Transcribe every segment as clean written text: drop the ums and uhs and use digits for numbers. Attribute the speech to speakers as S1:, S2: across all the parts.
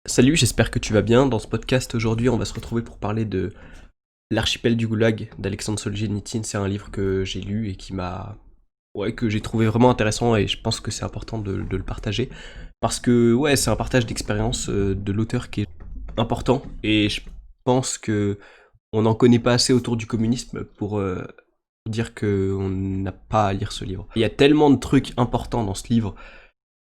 S1: Salut, j'espère que tu vas bien. Dans ce podcast aujourd'hui, on va se retrouver pour parler de L'archipel du Goulag d'Alexandre Solzhenitsyn. C'est un livre que j'ai lu et que j'ai trouvé vraiment intéressant et je pense que c'est important de le partager. Parce que, c'est un partage d'expérience de l'auteur qui est important et je pense que on n'en connaît pas assez autour du communisme pour dire qu'on n'a pas à lire ce livre. Il y a tellement de trucs importants dans ce livre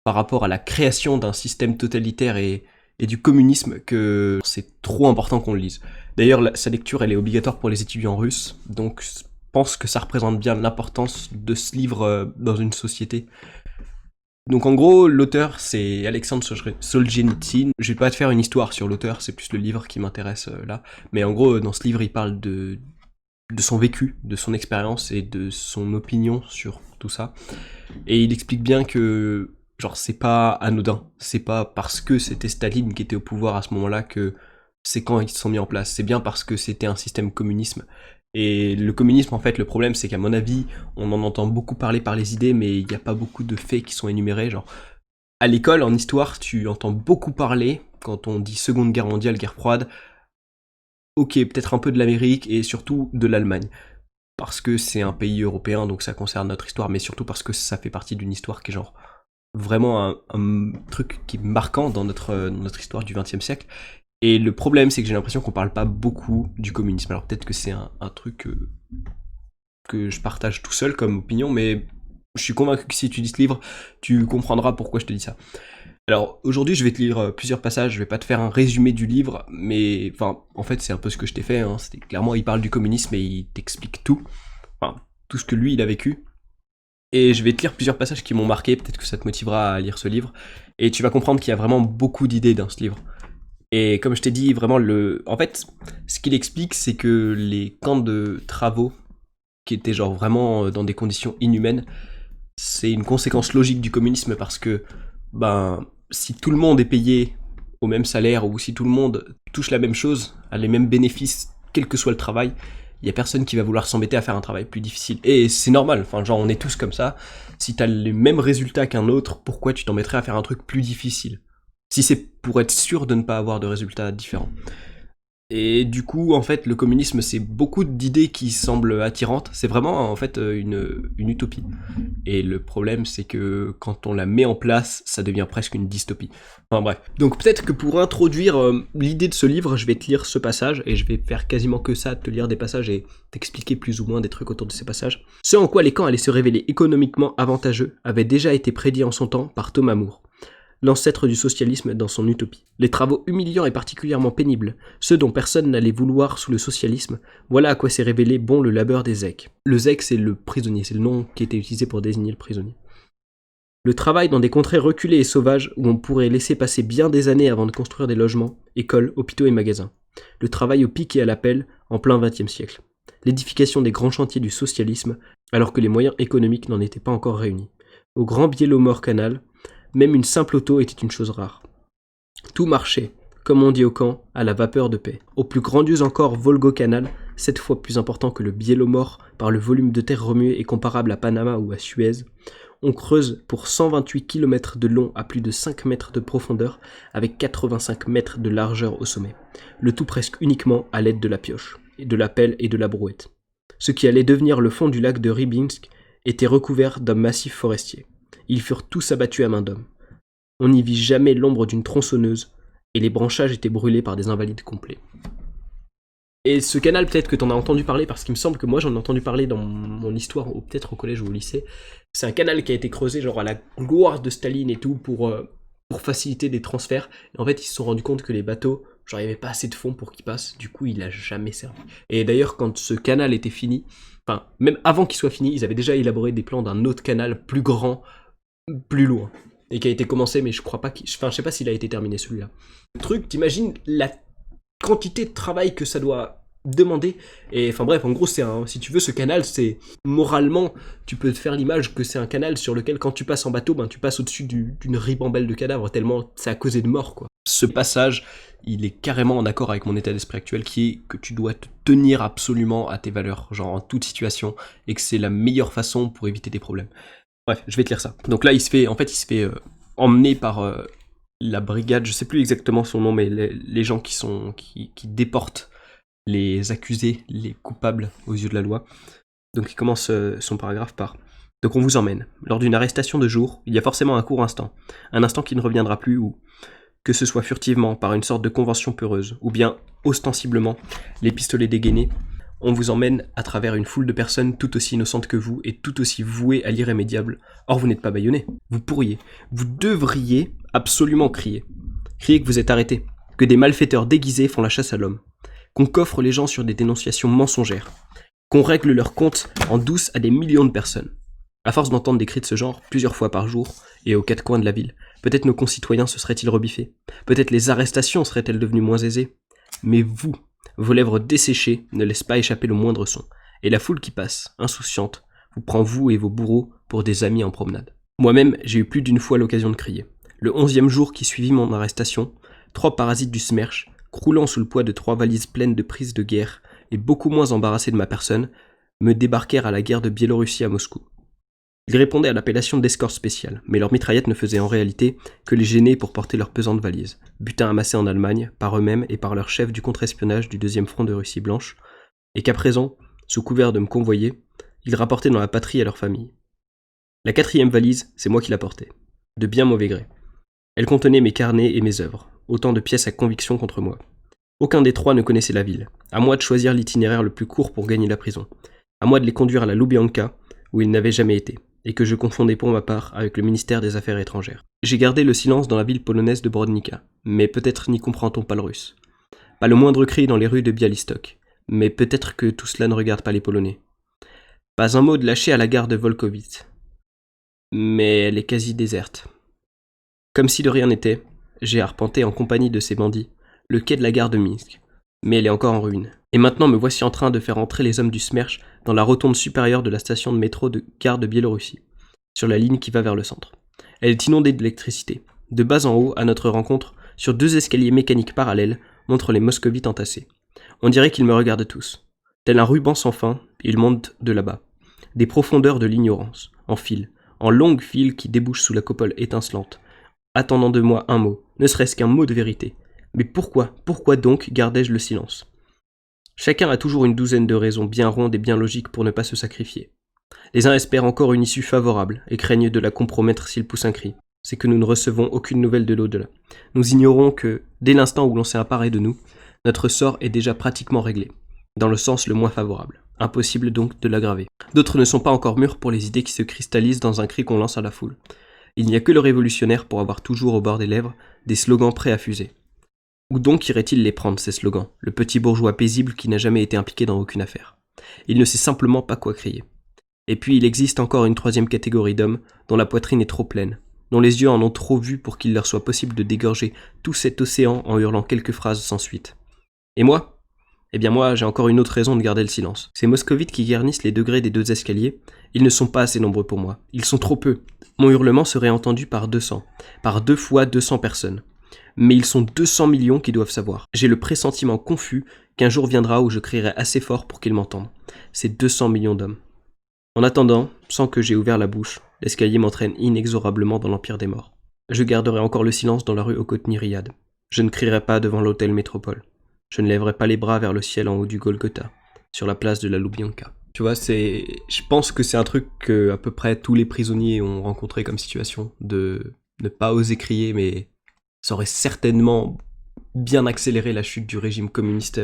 S1: par rapport à la création d'un système totalitaire et du communisme que c'est trop important qu'on le lise. D'ailleurs, sa lecture, elle est obligatoire pour les étudiants russes, donc je pense que ça représente bien l'importance de ce livre dans une société. Donc en gros, l'auteur, c'est Alexandre Solzhenitsyn. Je vais pas te faire une histoire sur l'auteur, c'est plus le livre qui m'intéresse là. Mais en gros, dans ce livre, il parle de son vécu, de son expérience et de son opinion sur tout ça. Et il explique bien que, genre, c'est pas anodin. C'est pas parce que c'était Staline qui était au pouvoir à ce moment-là que ces camps ils se sont mis en place. C'est bien parce que c'était un système communisme. Et le communisme, en fait, le problème, c'est qu'à mon avis, on en entend beaucoup parler par les idées, mais il n'y a pas beaucoup de faits qui sont énumérés. Genre, à l'école, en histoire, tu entends beaucoup parler, quand on dit Seconde Guerre mondiale, guerre froide, ok, peut-être un peu de l'Amérique et surtout de l'Allemagne parce que c'est un pays européen, donc ça concerne notre histoire, mais surtout parce que ça fait partie d'une histoire qui est genre vraiment un truc qui est marquant dans notre histoire du XXe siècle. Et le problème, c'est que j'ai l'impression qu'on parle pas beaucoup du communisme. Alors peut-être que c'est un truc que je partage tout seul comme opinion, mais je suis convaincu que si tu lis ce livre, tu comprendras pourquoi je te dis ça. Alors aujourd'hui, je vais te lire plusieurs passages, je vais pas te faire un résumé du livre, mais enfin, en fait, c'est un peu ce que je t'ai fait. Hein. C'était clairement, il parle du communisme et il t'explique tout, enfin, tout ce que lui il a vécu. Et je vais te lire plusieurs passages qui m'ont marqué, peut-être que ça te motivera à lire ce livre. Et tu vas comprendre qu'il y a vraiment beaucoup d'idées dans ce livre. Et comme je t'ai dit, vraiment, en fait, ce qu'il explique, c'est que les camps de travaux, qui étaient genre vraiment dans des conditions inhumaines, c'est une conséquence logique du communisme parce que, ben, si tout le monde est payé au même salaire ou si tout le monde touche la même chose, a les mêmes bénéfices, quel que soit le travail, il y a personne qui va vouloir s'embêter à faire un travail plus difficile. Et c'est normal, enfin genre on est tous comme ça. Si t'as les mêmes résultats qu'un autre, pourquoi tu t'embêterais à faire un truc plus difficile? Si c'est pour être sûr de ne pas avoir de résultats différents. Et du coup, en fait, le communisme, c'est beaucoup d'idées qui semblent attirantes. C'est vraiment, en fait, une utopie. Et le problème, c'est que quand on la met en place, ça devient presque une dystopie. Enfin bref. Donc peut-être que pour introduire l'idée de ce livre, je vais te lire ce passage, et je vais faire quasiment que ça, te lire des passages et t'expliquer plus ou moins des trucs autour de ces passages. Ce en quoi les camps allaient se révéler économiquement avantageux avait déjà été prédit en son temps par Thomas More, l'ancêtre du socialisme dans son utopie. Les travaux humiliants et particulièrement pénibles, ceux dont personne n'allait vouloir sous le socialisme, voilà à quoi s'est révélé bon le labeur des zecs. Le zec, c'est le prisonnier, c'est le nom qui était utilisé pour désigner le prisonnier. Le travail dans des contrées reculées et sauvages où on pourrait laisser passer bien des années avant de construire des logements, écoles, hôpitaux et magasins. Le travail au pic et à la pelle en plein XXe siècle. L'édification des grands chantiers du socialisme alors que les moyens économiques n'en étaient pas encore réunis. Au grand Biélomor Canal, même une simple auto était une chose rare. Tout marchait, comme on dit au camp, à la vapeur de paix. Au plus grandiose encore Volgo-Canal, 7 fois plus important que le Biélomor par le volume de terre remué et comparable à Panama ou à Suez, on creuse pour 128 km de long à plus de 5 mètres de profondeur avec 85 mètres de largeur au sommet. Le tout presque uniquement à l'aide de la pioche, de la pelle et de la brouette. Ce qui allait devenir le fond du lac de Rybinsk était recouvert d'un massif forestier. Ils furent tous abattus à main d'homme. On n'y vit jamais l'ombre d'une tronçonneuse, et les branchages étaient brûlés par des invalides complets. Et ce canal, peut-être que t'en as entendu parler, parce qu'il me semble que moi j'en ai entendu parler dans mon histoire, ou peut-être au collège ou au lycée. C'est un canal qui a été creusé genre à la gloire de Staline et tout, pour faciliter des transferts. Et en fait, ils se sont rendus compte que les bateaux, genre il n'y avait pas assez de fonds pour qu'ils passent, du coup il a jamais servi. Et d'ailleurs, quand ce canal était fini, enfin, même avant qu'il soit fini, ils avaient déjà élaboré des plans d'un autre canal plus grand, plus lourd. Et qui a été commencé, mais je crois pas je sais pas s'il a été terminé celui-là. Le truc, t'imagines la quantité de travail que ça doit demander. Et enfin bref, en gros, si tu veux, ce canal, c'est moralement, tu peux te faire l'image que c'est un canal sur lequel, quand tu passes en bateau, ben tu passes au-dessus d'une ribambelle de cadavres, tellement ça a causé de mort, quoi. Ce passage, il est carrément en accord avec mon état d'esprit actuel, qui est que tu dois te tenir absolument à tes valeurs, genre en toute situation, et que c'est la meilleure façon pour éviter des problèmes. Bref, je vais te lire ça. Donc là, il se fait emmener par la brigade, je sais plus exactement son nom, mais les gens qui déportent les accusés, les coupables aux yeux de la loi. Donc il commence son paragraphe par: donc on vous emmène. Lors d'une arrestation de jour, il y a forcément un court instant. Un instant qui ne reviendra plus, ou que ce soit furtivement, par une sorte de convention peureuse, ou bien ostensiblement, les pistolets dégainés, on vous emmène à travers une foule de personnes tout aussi innocentes que vous et tout aussi vouées à l'irrémédiable. Or vous n'êtes pas bâillonné. Vous pourriez, vous devriez absolument crier. Crier que vous êtes arrêté, que des malfaiteurs déguisés font la chasse à l'homme, qu'on coffre les gens sur des dénonciations mensongères, qu'on règle leurs comptes en douce à des millions de personnes. À force d'entendre des cris de ce genre, plusieurs fois par jour, et aux quatre coins de la ville, peut-être nos concitoyens se seraient-ils rebiffés, peut-être les arrestations seraient-elles devenues moins aisées. Mais vous, vos lèvres desséchées ne laissent pas échapper le moindre son, et la foule qui passe, insouciante, vous prend vous et vos bourreaux pour des amis en promenade. Moi-même, j'ai eu plus d'une fois l'occasion de crier. Le 11e jour qui suivit mon arrestation, 3 parasites du SMERSH, croulant sous le poids de 3 valises pleines de prises de guerre, et beaucoup moins embarrassés de ma personne, me débarquèrent à la guerre de Biélorussie à Moscou. Ils répondaient à l'appellation d'escorte spéciale, mais leurs mitraillettes ne faisaient en réalité que les gêner pour porter leurs pesantes valises, butin amassé en Allemagne, par eux-mêmes et par leur chef du contre-espionnage du 2e front de Russie blanche, et qu'à présent, sous couvert de me convoyer, ils rapportaient dans la patrie à leur famille. La 4e valise, c'est moi qui la portais, de bien mauvais gré. Elle contenait mes carnets et mes œuvres, autant de pièces à conviction contre moi. Aucun des 3 ne connaissait la ville, à moi de choisir l'itinéraire le plus court pour gagner la prison, à moi de les conduire à la Loubianka, où ils n'avaient jamais été, et que je confondais pour ma part avec le ministère des Affaires étrangères. J'ai gardé le silence dans la ville polonaise de Brodnica, mais peut-être n'y comprend-on pas le russe. Pas le moindre cri dans les rues de Bialystok, mais peut-être que tout cela ne regarde pas les Polonais. Pas un mot de lâché à la gare de Volkowitz, mais elle est quasi déserte. Comme si de rien n'était, j'ai arpenté en compagnie de ces bandits le quai de la gare de Minsk, mais elle est encore en ruine. Et maintenant me voici en train de faire entrer les hommes du SMERSH dans la rotonde supérieure de la station de métro de gare de Biélorussie, sur la ligne qui va vers le centre. Elle est inondée d'électricité. De bas en haut, à notre rencontre, sur 2 escaliers mécaniques parallèles, montrent les moscovites entassés. On dirait qu'ils me regardent tous. Tel un ruban sans fin, ils montent de là-bas. Des profondeurs de l'ignorance, en file, en longues files qui débouchent sous la coupole étincelante, attendant de moi un mot, ne serait-ce qu'un mot de vérité. Mais pourquoi donc gardais-je le silence ? Chacun a toujours une douzaine de raisons bien rondes et bien logiques pour ne pas se sacrifier. Les uns espèrent encore une issue favorable et craignent de la compromettre s'ils poussent un cri. C'est que nous ne recevons aucune nouvelle de l'au-delà. Nous ignorons que, dès l'instant où l'on s'est emparé de nous, notre sort est déjà pratiquement réglé, dans le sens le moins favorable. Impossible donc de l'aggraver. D'autres ne sont pas encore mûrs pour les idées qui se cristallisent dans un cri qu'on lance à la foule. Il n'y a que le révolutionnaire pour avoir toujours au bord des lèvres des slogans prêts à fuser. Où donc irait-il les prendre, ces slogans, le petit bourgeois paisible qui n'a jamais été impliqué dans aucune affaire? Il ne sait simplement pas quoi crier. Et puis il existe encore une 3e catégorie d'hommes dont la poitrine est trop pleine, dont les yeux en ont trop vu pour qu'il leur soit possible de dégorger tout cet océan en hurlant quelques phrases sans suite. Et moi ? Eh bien moi, j'ai encore une autre raison de garder le silence. Ces moscovites qui garnissent les degrés des 2 escaliers, ils ne sont pas assez nombreux pour moi. Ils sont trop peu. Mon hurlement serait entendu par 200, par 2 fois 200 personnes. Mais ils sont 200 millions qui doivent savoir. J'ai le pressentiment confus qu'un jour viendra où je crierai assez fort pour qu'ils m'entendent. C'est 200 millions d'hommes. En attendant, sans que j'aie ouvert la bouche, l'escalier m'entraîne inexorablement dans l'empire des morts. Je garderai encore le silence dans la rue Okotny-Riyad. Je ne crierai pas devant l'hôtel Métropole. Je ne lèverai pas les bras vers le ciel en haut du Golgotha, sur la place de la Loubianka. Tu vois, je pense que c'est un truc que à peu près tous les prisonniers ont rencontré comme situation, de ne pas oser crier, mais ça aurait certainement bien accéléré la chute du régime communiste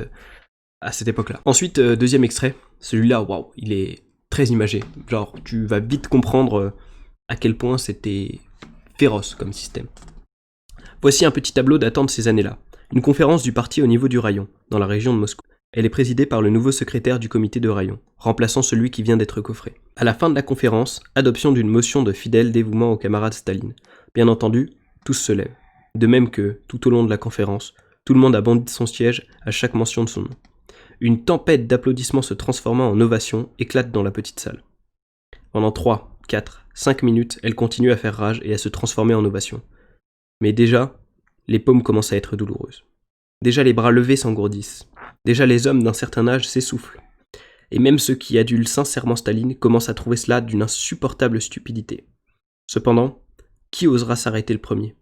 S1: à cette époque-là. Ensuite, 2e extrait, celui-là, waouh, il est très imagé. Genre, tu vas vite comprendre à quel point c'était féroce comme système. Voici un petit tableau datant de ces années-là. Une conférence du parti au niveau du raïon, dans la région de Moscou. Elle est présidée par le nouveau secrétaire du comité de raïon, remplaçant celui qui vient d'être coffré. À la fin de la conférence, adoption d'une motion de fidèle dévouement au camarade Staline. Bien entendu, tous se lèvent. De même que, tout au long de la conférence, tout le monde a bondi de son siège à chaque mention de son nom. Une tempête d'applaudissements se transformant en ovation éclate dans la petite salle. Pendant 3, 4, 5 minutes, elle continue à faire rage et à se transformer en ovation. Mais déjà, les paumes commencent à être douloureuses. Déjà les bras levés s'engourdissent. Déjà les hommes d'un certain âge s'essoufflent. Et même ceux qui adulent sincèrement Staline commencent à trouver cela d'une insupportable stupidité. Cependant, qui osera s'arrêter le premier ?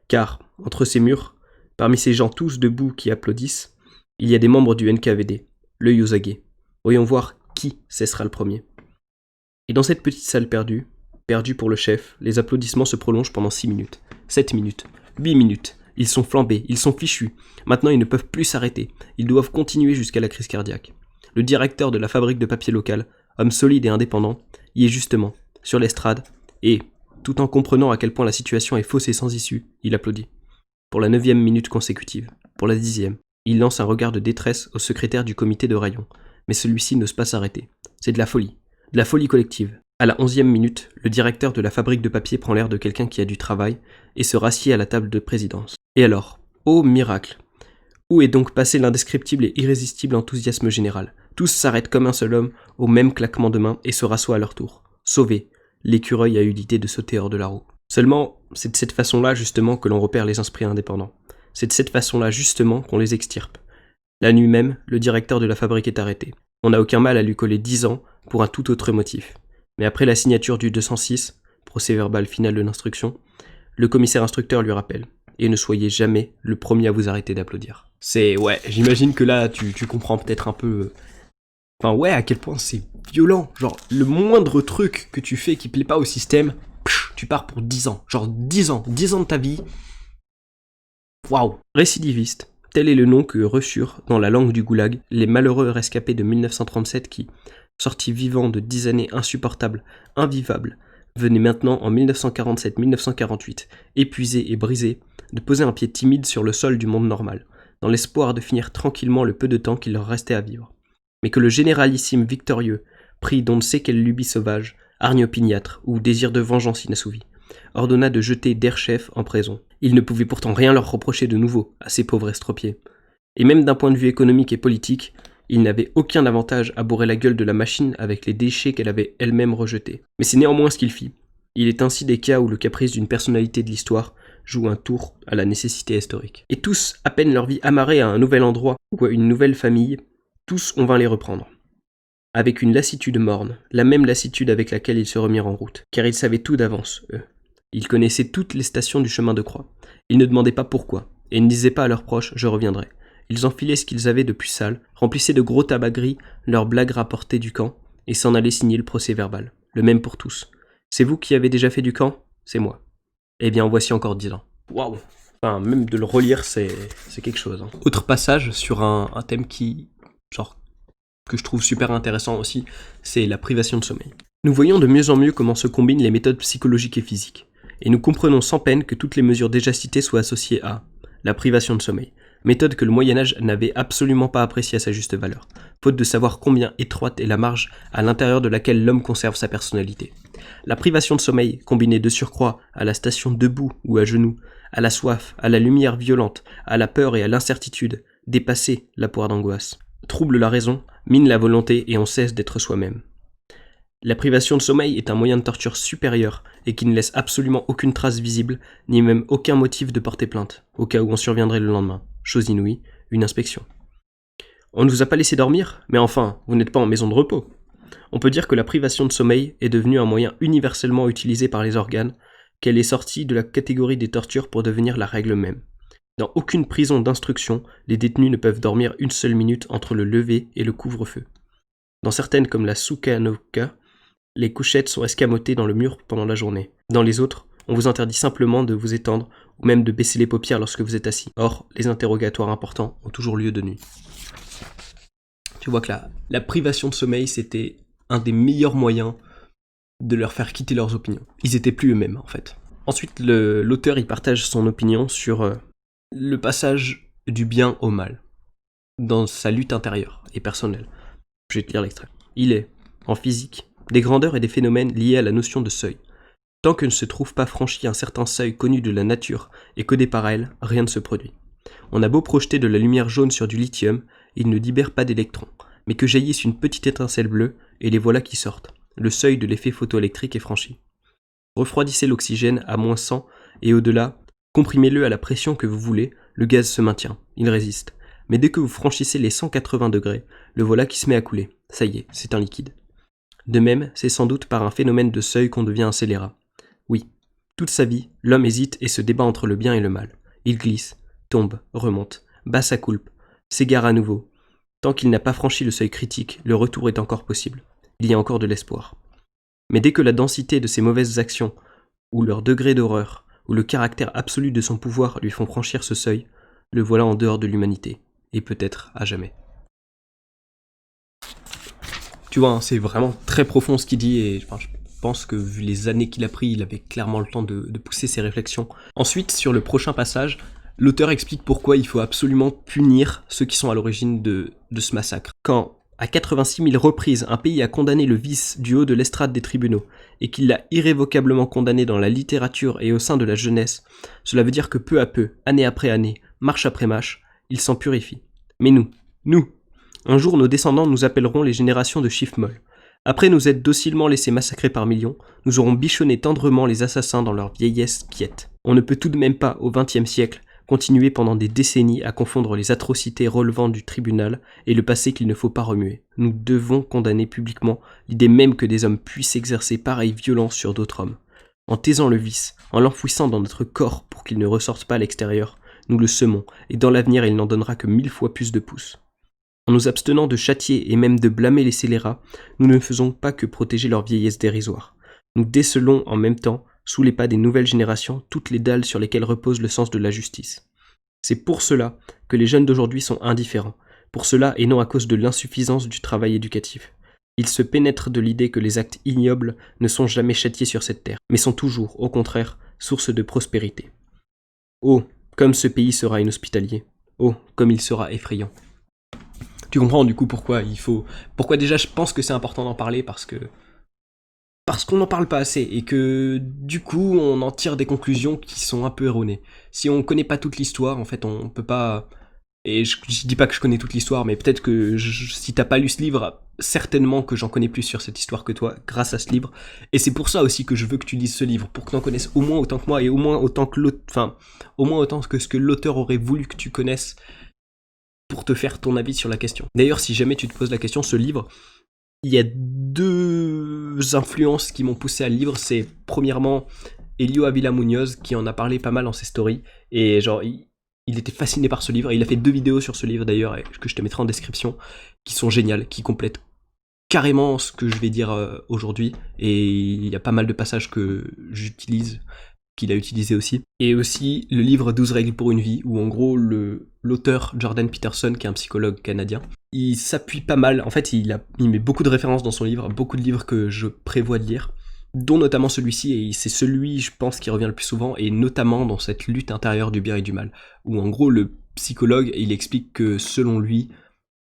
S1: Car, entre ces murs, parmi ces gens tous debout qui applaudissent, il y a des membres du NKVD, le Yosage. Voyons voir qui cessera le premier. Et dans cette petite salle perdue pour le chef, les applaudissements se prolongent pendant 6 minutes, 7 minutes, 8 minutes. Ils sont flambés, ils sont fichus. Maintenant, ils ne peuvent plus s'arrêter. Ils doivent continuer jusqu'à la crise cardiaque. Le directeur de la fabrique de papier locale, homme solide et indépendant, y est justement, sur l'estrade, et, tout en comprenant à quel point la situation est fausse et sans issue, il applaudit. Pour la 9e minute consécutive, pour la 10e, il lance un regard de détresse au secrétaire du comité de rayon, mais celui-ci n'ose pas s'arrêter. C'est de la folie collective. À la 11e minute, le directeur de la fabrique de papier prend l'air de quelqu'un qui a du travail et se rassied à la table de présidence. Et alors, ô miracle! Où est donc passé l'indescriptible et irrésistible enthousiasme général? Tous s'arrêtent comme un seul homme, au même claquement de mains, et se rassoient à leur tour. Sauvé, l'écureuil a eu l'idée de sauter hors de la roue. Seulement, c'est de cette façon-là justement que l'on repère les esprits indépendants. C'est de cette façon-là justement qu'on les extirpe. La nuit même, le directeur de la fabrique est arrêté. On n'a aucun mal à lui coller 10 ans pour un tout autre motif. Mais après la signature du 206, procès-verbal final de l'instruction, le commissaire instructeur lui rappelle « Et ne soyez jamais le premier à vous arrêter d'applaudir ». Ouais, j'imagine que là, tu comprends peut-être un peu... Enfin ouais, à quel point c'est violent. Genre, le moindre truc que tu fais qui plaît pas au système, tu pars pour 10 ans. Genre 10 ans de ta vie. Waouh. Récidiviste, tel est le nom que reçurent, dans la langue du goulag, les malheureux rescapés de 1937 qui, sortis vivants de 10 années insupportables, invivables, venaient maintenant en 1947-1948, épuisés et brisés, de poser un pied timide sur le sol du monde normal, dans l'espoir de finir tranquillement le peu de temps qu'il leur restait à vivre. Mais que le généralissime victorieux, pris d'on ne sait quelle lubie sauvage, hargne opiniâtre ou désir de vengeance inassouvi, ordonna de jeter Derchef en prison. Il ne pouvait pourtant rien leur reprocher de nouveau à ces pauvres estropiés. Et même d'un point de vue économique et politique, il n'avait aucun avantage à bourrer la gueule de la machine avec les déchets qu'elle avait elle-même rejetés. Mais c'est néanmoins ce qu'il fit. Il est ainsi des cas où le caprice d'une personnalité de l'histoire joue un tour à la nécessité historique. Et tous, à peine leur vie amarrée à un nouvel endroit ou à une nouvelle famille, tous on vint les reprendre. Avec une lassitude morne, la même lassitude avec laquelle ils se remirent en route, car ils savaient tout d'avance, eux. Ils connaissaient toutes les stations du chemin de croix. Ils ne demandaient pas pourquoi, et ne disaient pas à leurs proches « je reviendrai ». Ils enfilaient ce qu'ils avaient de plus sale, remplissaient de gros tabac gris leurs blagues rapportées du camp, et s'en allaient signer le procès-verbal. Le même pour tous. C'est vous qui avez déjà fait du camp? C'est moi. Eh bien, voici encore 10 ans. Waouh! Enfin, même de le relire, c'est quelque chose. Hein. Autre passage sur un thème que je trouve super intéressant aussi, c'est la privation de sommeil. Nous voyons de mieux en mieux comment se combinent les méthodes psychologiques et physiques, et nous comprenons sans peine que toutes les mesures déjà citées soient associées à la privation de sommeil, méthode que le Moyen-Âge n'avait absolument pas appréciée à sa juste valeur, faute de savoir combien étroite est la marge à l'intérieur de laquelle l'homme conserve sa personnalité. La privation de sommeil, combinée de surcroît à la station debout ou à genoux, à la soif, à la lumière violente, à la peur et à l'incertitude, dépassait la poire d'angoisse, trouble la raison, mine la volonté et on cesse d'être soi-même. La privation de sommeil est un moyen de torture supérieur et qui ne laisse absolument aucune trace visible, ni même aucun motif de porter plainte, au cas où on surviendrait le lendemain. Chose inouïe, une inspection. On ne vous a pas laissé dormir? Mais enfin, vous n'êtes pas en maison de repos. On peut dire que la privation de sommeil est devenue un moyen universellement utilisé par les organes, qu'elle est sortie de la catégorie des tortures pour devenir la règle même. Dans aucune prison d'instruction, les détenus ne peuvent dormir une seule minute entre le lever et le couvre-feu. Dans certaines comme la Sukanoka, les couchettes sont escamotées dans le mur pendant la journée. Dans les autres, on vous interdit simplement de vous étendre ou même de baisser les paupières lorsque vous êtes assis. Or, les interrogatoires importants ont toujours lieu de nuit. Tu vois que la privation de sommeil, c'était un des meilleurs moyens de leur faire quitter leurs opinions. Ils étaient plus eux-mêmes, en fait. Ensuite, l'auteur, il partage son opinion sur le passage du bien au mal, dans sa lutte intérieure et personnelle. Je vais te lire l'extrait. Il est, en physique, des grandeurs et des phénomènes liés à la notion de seuil. Tant que ne se trouve pas franchi un certain seuil connu de la nature et codé par elle, rien ne se produit. On a beau projeter de la lumière jaune sur du lithium, il ne libère pas d'électrons, mais que jaillisse une petite étincelle bleue, et les voilà qui sortent. Le seuil de l'effet photoélectrique est franchi. Refroidissez l'oxygène à -100 et au-delà, comprimez-le à la pression que vous voulez, le gaz se maintient, il résiste. Mais dès que vous franchissez les 180 degrés, le voilà qui se met à couler. Ça y est, c'est un liquide. De même, c'est sans doute par un phénomène de seuil qu'on devient un scélérat. Oui, Toute sa vie, l'homme hésite et se débat entre le bien et le mal. Il glisse, tombe, remonte, bat sa coulpe, s'égare à nouveau. Tant qu'il n'a pas franchi le seuil critique, le retour est encore possible. Il y a encore de l'espoir. Mais dès que la densité de ses mauvaises actions, ou leur degré d'horreur, ou le caractère absolu de son pouvoir lui font franchir ce seuil, le voilà en dehors de l'humanité, et peut-être à jamais. Tu vois, hein, c'est vraiment très profond ce qu'il dit, et je pense que vu les années qu'il a pris, il avait clairement le temps de pousser ses réflexions. Ensuite, sur le prochain passage, l'auteur explique pourquoi il faut absolument punir ceux qui sont à l'origine de ce massacre. Quand, à 86 000 reprises, un pays a condamné le vice du haut de l'estrade des tribunaux, et qu'il l'a irrévocablement condamné dans la littérature et au sein de la jeunesse, cela veut dire que peu à peu, année après année, marche après marche, il s'en purifie. Mais nous, un jour nos descendants nous appelleront les générations de Chiffmol. Après nous être docilement laissés massacrer par millions, nous aurons bichonné tendrement les assassins dans leur vieillesse quiète. On ne peut tout de même pas, au XXe siècle, continuer pendant des décennies à confondre les atrocités relevant du tribunal et le passé qu'il ne faut pas remuer. Nous devons condamner publiquement l'idée même que des hommes puissent exercer pareille violence sur d'autres hommes. En taisant le vice, en l'enfouissant dans notre corps pour qu'il ne ressorte pas à l'extérieur, nous le semons, et dans l'avenir il n'en donnera que 1000 fois plus de pouces. En nous abstenant de châtier et même de blâmer les scélérats, nous ne faisons pas que protéger leur vieillesse dérisoire. Nous décelons en même temps, sous les pas des nouvelles générations, toutes les dalles sur lesquelles repose le sens de la justice. C'est pour cela que les jeunes d'aujourd'hui sont indifférents, pour cela et non à cause de l'insuffisance du travail éducatif. Ils se pénètrent de l'idée que les actes ignobles ne sont jamais châtiés sur cette terre, mais sont toujours, au contraire, source de prospérité. Oh, comme ce pays sera inhospitalier. Oh, comme il sera effrayant. Tu comprends du coup pourquoi déjà je pense que c'est important d'en parler parce qu'on n'en parle pas assez et que du coup on en tire des conclusions qui sont un peu erronées. Si on connaît pas toute l'histoire, en fait on peut pas. Et je dis pas que je connais toute l'histoire, mais peut-être que si t'as pas lu ce livre, certainement que j'en connais plus sur cette histoire que toi, grâce à ce livre. Et c'est pour ça aussi que je veux que tu lises ce livre, pour que t'en connaisses au moins autant que moi et au moins autant que au moins autant que ce que l'auteur aurait voulu que tu connaisses pour te faire ton avis sur la question. D'ailleurs, si jamais tu te poses la question, ce livre, il y a deux influences qui m'ont poussé à le lire. C'est premièrement Elio Avila Munoz qui en a parlé pas mal dans ses stories, et genre il était fasciné par ce livre, et il a fait 2 vidéos sur ce livre d'ailleurs, que je te mettrai en description, qui sont géniales, qui complètent carrément ce que je vais dire aujourd'hui, et il y a pas mal de passages que j'utilise, qu'il a utilisé aussi. Et aussi le livre 12 règles pour une vie, où en gros l'auteur Jordan Peterson, qui est un psychologue canadien, il s'appuie pas mal, en fait il met beaucoup de références dans son livre, beaucoup de livres que je prévois de lire, dont notamment celui-ci, et c'est celui, je pense, qui revient le plus souvent, et notamment dans cette lutte intérieure du bien et du mal, où en gros le psychologue, il explique que selon lui,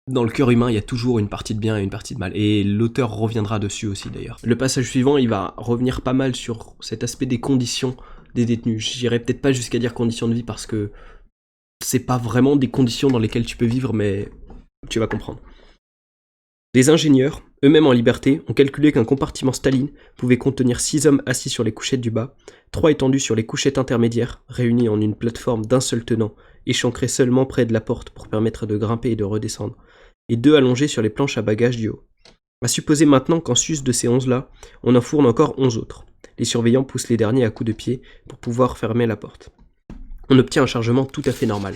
S1: dans le cœur humain, il y a toujours une partie de bien et une partie de mal, et l'auteur reviendra dessus aussi d'ailleurs. Le passage suivant, il va revenir pas mal sur cet aspect des conditions des détenus. J'irai peut-être pas jusqu'à dire conditions de vie parce que c'est pas vraiment des conditions dans lesquelles tu peux vivre, mais tu vas comprendre. Des ingénieurs, eux-mêmes en liberté, ont calculé qu'un compartiment Staline pouvait contenir 6 hommes assis sur les couchettes du bas, 3 étendus sur les couchettes intermédiaires, réunis en une plateforme d'un seul tenant, échancrée seulement près de la porte pour permettre de grimper et de redescendre, et 2 allongés sur les planches à bagages du haut. À supposer maintenant qu'en sus de ces 11-là, on en fourne encore 11 autres. Les surveillants poussent les derniers à coups de pied pour pouvoir fermer la porte. On obtient un chargement tout à fait normal.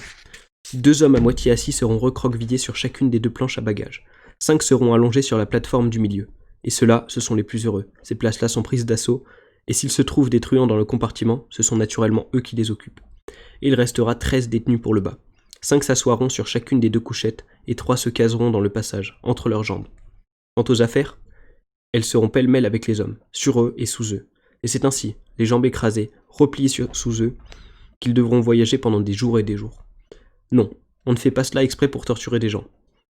S1: 2 hommes à moitié assis seront recroquevillés sur chacune des 2 planches à bagages. 5 seront allongés sur la plateforme du milieu. Et ceux-là, ce sont les plus heureux. Ces places-là sont prises d'assaut, et s'il se trouve des truands dans le compartiment, ce sont naturellement eux qui les occupent. Et il restera 13 détenus pour le bas. 5 s'assoiront sur chacune des 2 couchettes, et 3 se caseront dans le passage, entre leurs jambes. Quant aux affaires, elles seront pêle-mêle avec les hommes, sur eux et sous eux. Et c'est ainsi, les jambes écrasées, repliées sous eux, qu'ils devront voyager pendant des jours et des jours. Non, on ne fait pas cela exprès pour torturer des gens.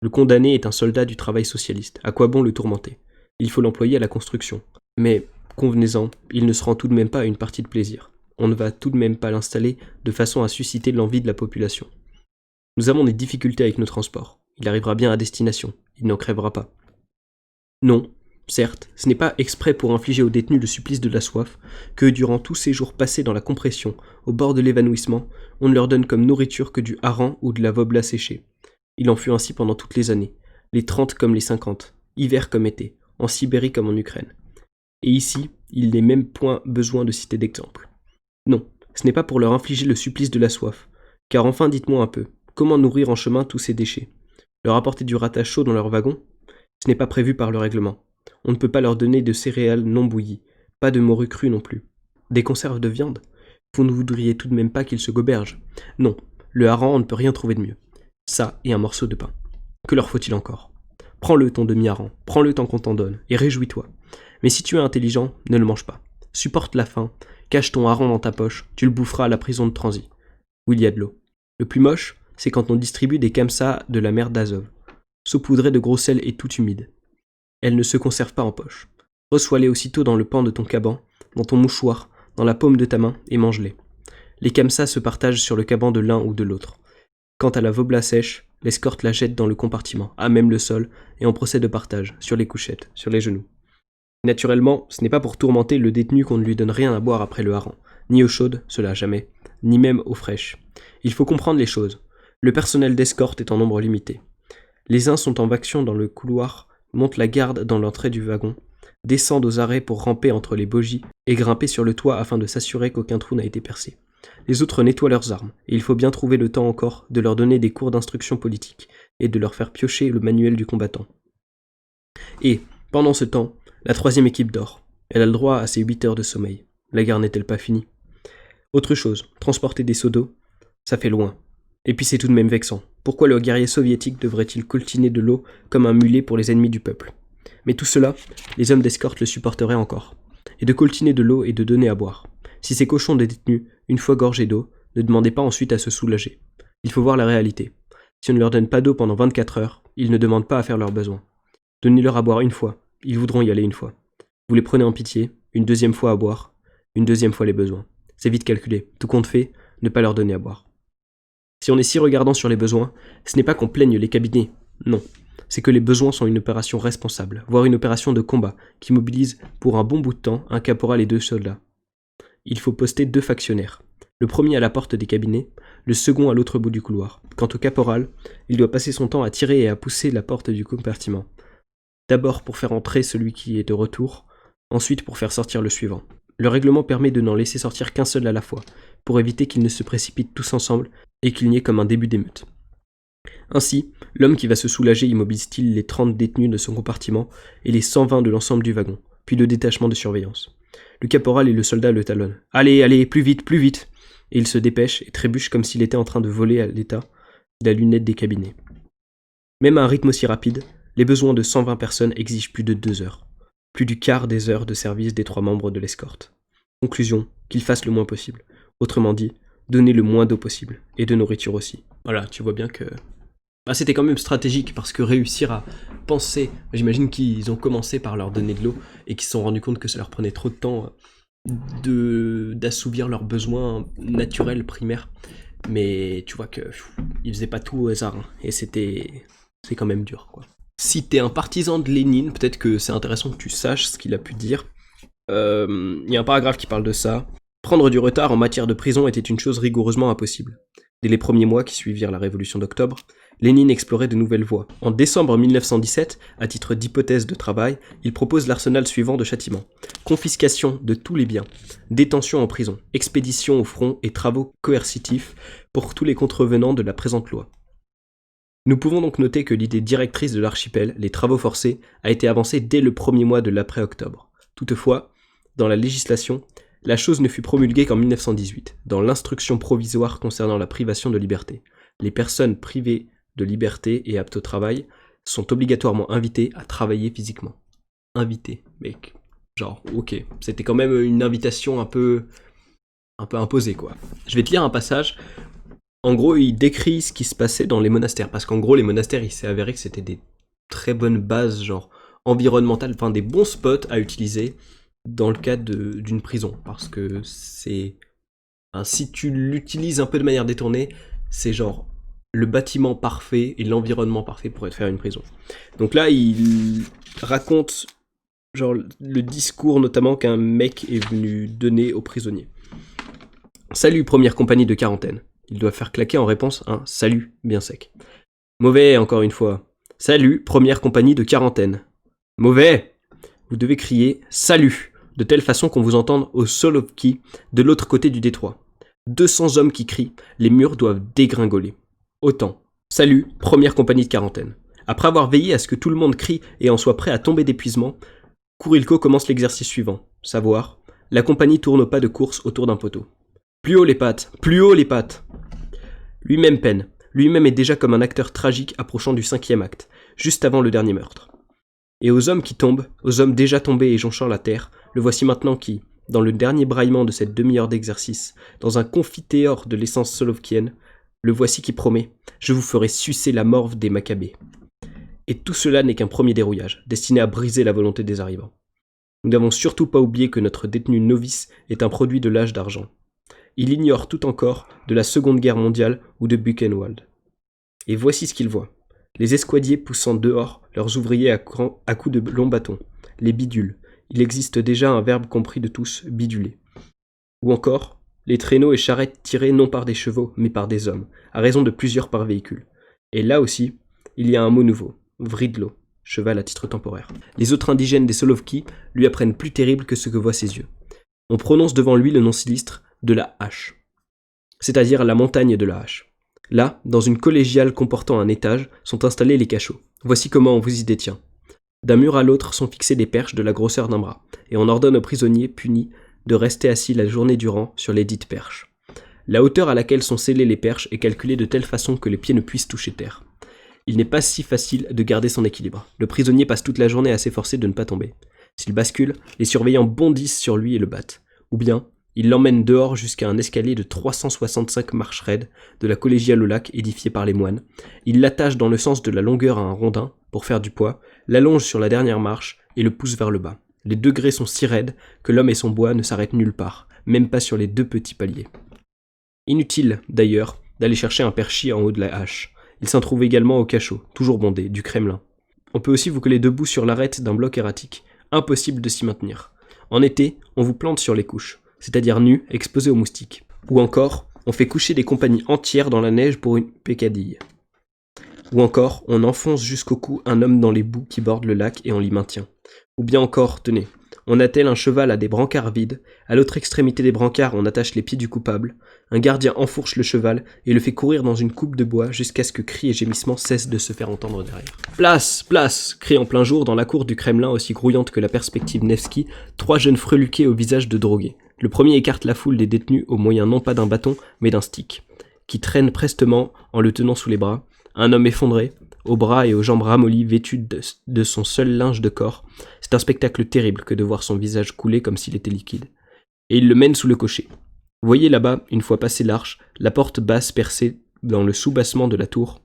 S1: Le condamné est un soldat du travail socialiste, à quoi bon le tourmenter? Il faut l'employer à la construction. Mais, convenez-en, il ne se rend tout de même pas à une partie de plaisir. On ne va tout de même pas l'installer de façon à susciter l'envie de la population. Nous avons des difficultés avec nos transports. Il arrivera bien à destination, il n'en crèvera pas. Non, certes, ce n'est pas exprès pour infliger aux détenus le supplice de la soif que, durant tous ces jours passés dans la compression, au bord de l'évanouissement, on ne leur donne comme nourriture que du hareng ou de la vobla séchée. Il en fut ainsi pendant toutes les années, les 30 comme les 50, hiver comme été, en Sibérie comme en Ukraine. Et ici, il n'est même point besoin de citer d'exemple. Non, ce n'est pas pour leur infliger le supplice de la soif. Car enfin dites-moi un peu, comment nourrir en chemin tous ces déchets? Leur apporter du rata chaud dans leur wagon? Ce n'est pas prévu par le règlement. On ne peut pas leur donner de céréales non bouillies, pas de morue crue non plus. Des conserves de viande? Vous ne voudriez tout de même pas qu'ils se gobergent? Non, le hareng, on ne peut rien trouver de mieux. Ça et un morceau de pain. Que leur faut-il encore? Prends-le ton demi-hareng, prends-le tant qu'on t'en donne, et réjouis-toi. Mais si tu es intelligent, ne le mange pas. Supporte la faim, cache ton hareng dans ta poche, tu le boufferas à la prison de transit. Où il y a de l'eau. Le plus moche, c'est quand on distribue des kamsas de la mer d'Azov, saupoudrées de gros sel et tout humide. Elles ne se conservent pas en poche. Reçois-les aussitôt dans le pan de ton caban, dans ton mouchoir, dans la paume de ta main, et mange-les. Les kamsas se partagent sur le caban de l'un ou de l'autre. Quant à la vobla sèche, l'escorte la jette dans le compartiment, à même le sol, et on procède de partage, sur les couchettes, sur les genoux. Naturellement, ce n'est pas pour tourmenter le détenu qu'on ne lui donne rien à boire après le hareng, ni eau chaude, cela jamais, ni même eau fraîche. Il faut comprendre les choses. Le personnel d'escorte est en nombre limité. Les uns sont en action dans le couloir, montent la garde dans l'entrée du wagon, descendent aux arrêts pour ramper entre les bogies et grimper sur le toit afin de s'assurer qu'aucun trou n'a été percé. Les autres nettoient leurs armes, et il faut bien trouver le temps encore de leur donner des cours d'instruction politique et de leur faire piocher le manuel du combattant. Et, pendant ce temps, la troisième équipe dort. Elle a le droit à ses 8 heures de sommeil. La guerre n'est-elle pas finie? Autre chose, transporter des seaux d'eau, ça fait loin. Et puis c'est tout de même vexant. Pourquoi le guerrier soviétique devrait-il coltiner de l'eau comme un mulet pour les ennemis du peuple? Mais tout cela, les hommes d'escorte le supporteraient encore. Et de coltiner de l'eau et de donner à boire. Si ces cochons de détenus, une fois gorgés d'eau, ne demandez pas ensuite à se soulager. Il faut voir la réalité. Si on ne leur donne pas d'eau pendant 24 heures, ils ne demandent pas à faire leurs besoins. Donnez-leur à boire une fois, ils voudront y aller une fois. Vous les prenez en pitié, une deuxième fois à boire, une deuxième fois les besoins. C'est vite calculé, tout compte fait, ne pas leur donner à boire. Si on est si regardant sur les besoins, ce n'est pas qu'on plaigne les cabinets, non. C'est que les besoins sont une opération responsable, voire une opération de combat, qui mobilise pour un bon bout de temps un caporal et 2 soldats. Il faut poster 2 factionnaires. Le premier à la porte des cabinets, le second à l'autre bout du couloir. Quant au caporal, il doit passer son temps à tirer et à pousser la porte du compartiment. D'abord pour faire entrer celui qui est de retour, ensuite pour faire sortir le suivant. Le règlement permet de n'en laisser sortir qu'un seul à la fois, pour éviter qu'ils ne se précipitent tous ensemble et qu'il n'y ait comme un début d'émeute. Ainsi, l'homme qui va se soulager immobilise-t-il les 30 détenus de son compartiment et les 120 de l'ensemble du wagon, puis le détachement de surveillance. Le caporal et le soldat le talonnent. « Allez, allez, plus vite, plus vite !» Et il se dépêche et trébuche comme s'il était en train de voler à l'état la lunette des cabinets. Même à un rythme aussi rapide, les besoins de 120 personnes exigent plus de 2 heures. Plus du quart des heures de service des 3 membres de l'escorte. Conclusion, qu'ils fassent le moins possible. Autrement dit, donner le moins d'eau possible. Et de nourriture aussi. Voilà, tu vois bien que... c'était quand même stratégique, parce que réussir à penser... J'imagine qu'ils ont commencé par leur donner de l'eau, et qu'ils se sont rendus compte que ça leur prenait trop de temps d'assouvir leurs besoins naturels, primaires. Mais tu vois que ils faisaient pas tout au hasard, hein, et c'est quand même dur, quoi. Si t'es un partisan de Lénine, peut-être que c'est intéressant que tu saches ce qu'il a pu dire. Il y a un paragraphe qui parle de ça. Prendre du retard en matière de prison était une chose rigoureusement impossible. Dès les premiers mois qui suivirent la révolution d'octobre, Lénine explorait de nouvelles voies. En décembre 1917, à titre d'hypothèse de travail, il propose l'arsenal suivant de châtiments. Confiscation de tous les biens, détention en prison, expédition au front et travaux coercitifs pour tous les contrevenants de la présente loi. Nous pouvons donc noter que l'idée directrice de l'archipel, les travaux forcés, a été avancée dès le premier mois de l'après-octobre. Toutefois, dans la législation, la chose ne fut promulguée qu'en 1918, dans l'instruction provisoire concernant la privation de liberté. Les personnes privées de liberté et aptes au travail sont obligatoirement invitées à travailler physiquement. Invitées, mec. Genre, ok. C'était quand même une invitation un peu imposée, quoi. Je vais te lire un passage. En gros, il décrit ce qui se passait dans les monastères. Parce qu'en gros, les monastères, il s'est avéré que c'était des très bonnes bases, genre environnementales, enfin des bons spots à utiliser dans le cadre d'une prison. Parce que c'est... si tu l'utilises un peu de manière détournée, c'est genre le bâtiment parfait et l'environnement parfait pour faire une prison. Donc là, il raconte genre le discours notamment qu'un mec est venu donner aux prisonniers. Salut, première compagnie de quarantaine. Il doit faire claquer en réponse un salut bien sec. Mauvais, encore une fois. Salut, première compagnie de quarantaine. Mauvais. Vous devez crier salut de telle façon qu'on vous entende au Solovki, de l'autre côté du détroit. 200 hommes qui crient, les murs doivent dégringoler. Autant. Salut, première compagnie de quarantaine. Après avoir veillé à ce que tout le monde crie et en soit prêt à tomber d'épuisement, Kurilko commence l'exercice suivant, savoir, la compagnie tourne au pas de course autour d'un poteau. Plus haut les pattes, plus haut les pattes. Lui-même peine, lui-même est déjà comme un acteur tragique approchant du 5e acte, juste avant le dernier meurtre. Et aux hommes qui tombent, aux hommes déjà tombés et jonchant la terre, le voici maintenant qui, dans le dernier braillement de cette demi-heure d'exercice, dans un confiteor de l'essence solovkienne, le voici qui promet « Je vous ferai sucer la morve des Maccabées ». Et tout cela n'est qu'un premier dérouillage, destiné à briser la volonté des arrivants. Nous n'avons surtout pas oublié que notre détenu novice est un produit de l'âge d'argent. Il ignore tout encore de la Seconde Guerre mondiale ou de Buchenwald. Et voici ce qu'il voit. Les escouadiers poussant dehors leurs ouvriers à coups de longs bâtons. Les bidules. Il existe déjà un verbe compris de tous, biduler. Ou encore, les traîneaux et charrettes tirés non par des chevaux, mais par des hommes, à raison de plusieurs par véhicule. Et là aussi, il y a un mot nouveau. Vridlo, cheval à titre temporaire. Les autres indigènes des Solovki lui apprennent plus terrible que ce que voient ses yeux. On prononce devant lui le nom sinistre de la hache, c'est-à-dire la montagne de la hache. Là, dans une collégiale comportant un étage, sont installés les cachots. Voici comment on vous y détient. D'un mur à l'autre sont fixées des perches de la grosseur d'un bras, et on ordonne aux prisonniers punis de rester assis la journée durant sur les dites perches. La hauteur à laquelle sont scellées les perches est calculée de telle façon que les pieds ne puissent toucher terre. Il n'est pas si facile de garder son équilibre. Le prisonnier passe toute la journée à s'efforcer de ne pas tomber. S'il bascule, les surveillants bondissent sur lui et le battent. Ou bien, ils l'emmènent dehors jusqu'à un escalier de 365 marches raides de la collégiale au lac édifiée par les moines. Ils l'attachent dans le sens de la longueur à un rondin pour faire du poids, l'allongent sur la dernière marche et le poussent vers le bas. Les degrés sont si raides que l'homme et son bois ne s'arrêtent nulle part, même pas sur les 2 petits paliers. Inutile, d'ailleurs, d'aller chercher un perchis en haut de la hache. Il s'en trouve également au cachot, toujours bondé, du Kremlin. On peut aussi vous coller debout sur l'arête d'un bloc erratique. Impossible de s'y maintenir. En été, on vous plante sur les couches, c'est-à-dire nus, exposés aux moustiques. Ou encore, on fait coucher des compagnies entières dans la neige pour une pécadille. Ou encore, on enfonce jusqu'au cou un homme dans les boues qui bordent le lac et on l'y maintient. Ou bien encore, tenez, on attelle un cheval à des brancards vides, à l'autre extrémité des brancards on attache les pieds du coupable, un gardien enfourche le cheval et le fait courir dans une coupe de bois jusqu'à ce que cris et gémissements cessent de se faire entendre derrière. « Place, place !» crient en plein jour dans la cour du Kremlin aussi grouillante que la perspective Nevsky, 3 jeunes freluqués au visage de drogués. Le premier écarte la foule des détenus au moyen non pas d'un bâton, mais d'un stick, qui traîne prestement en le tenant sous les bras, un homme effondré, aux bras et aux jambes ramollies, vêtu de son seul linge de corps. C'est un spectacle terrible que de voir son visage couler comme s'il était liquide. Et il le mène sous le cocher. Voyez là-bas, une fois passé l'arche, la porte basse percée dans le soubassement de la tour.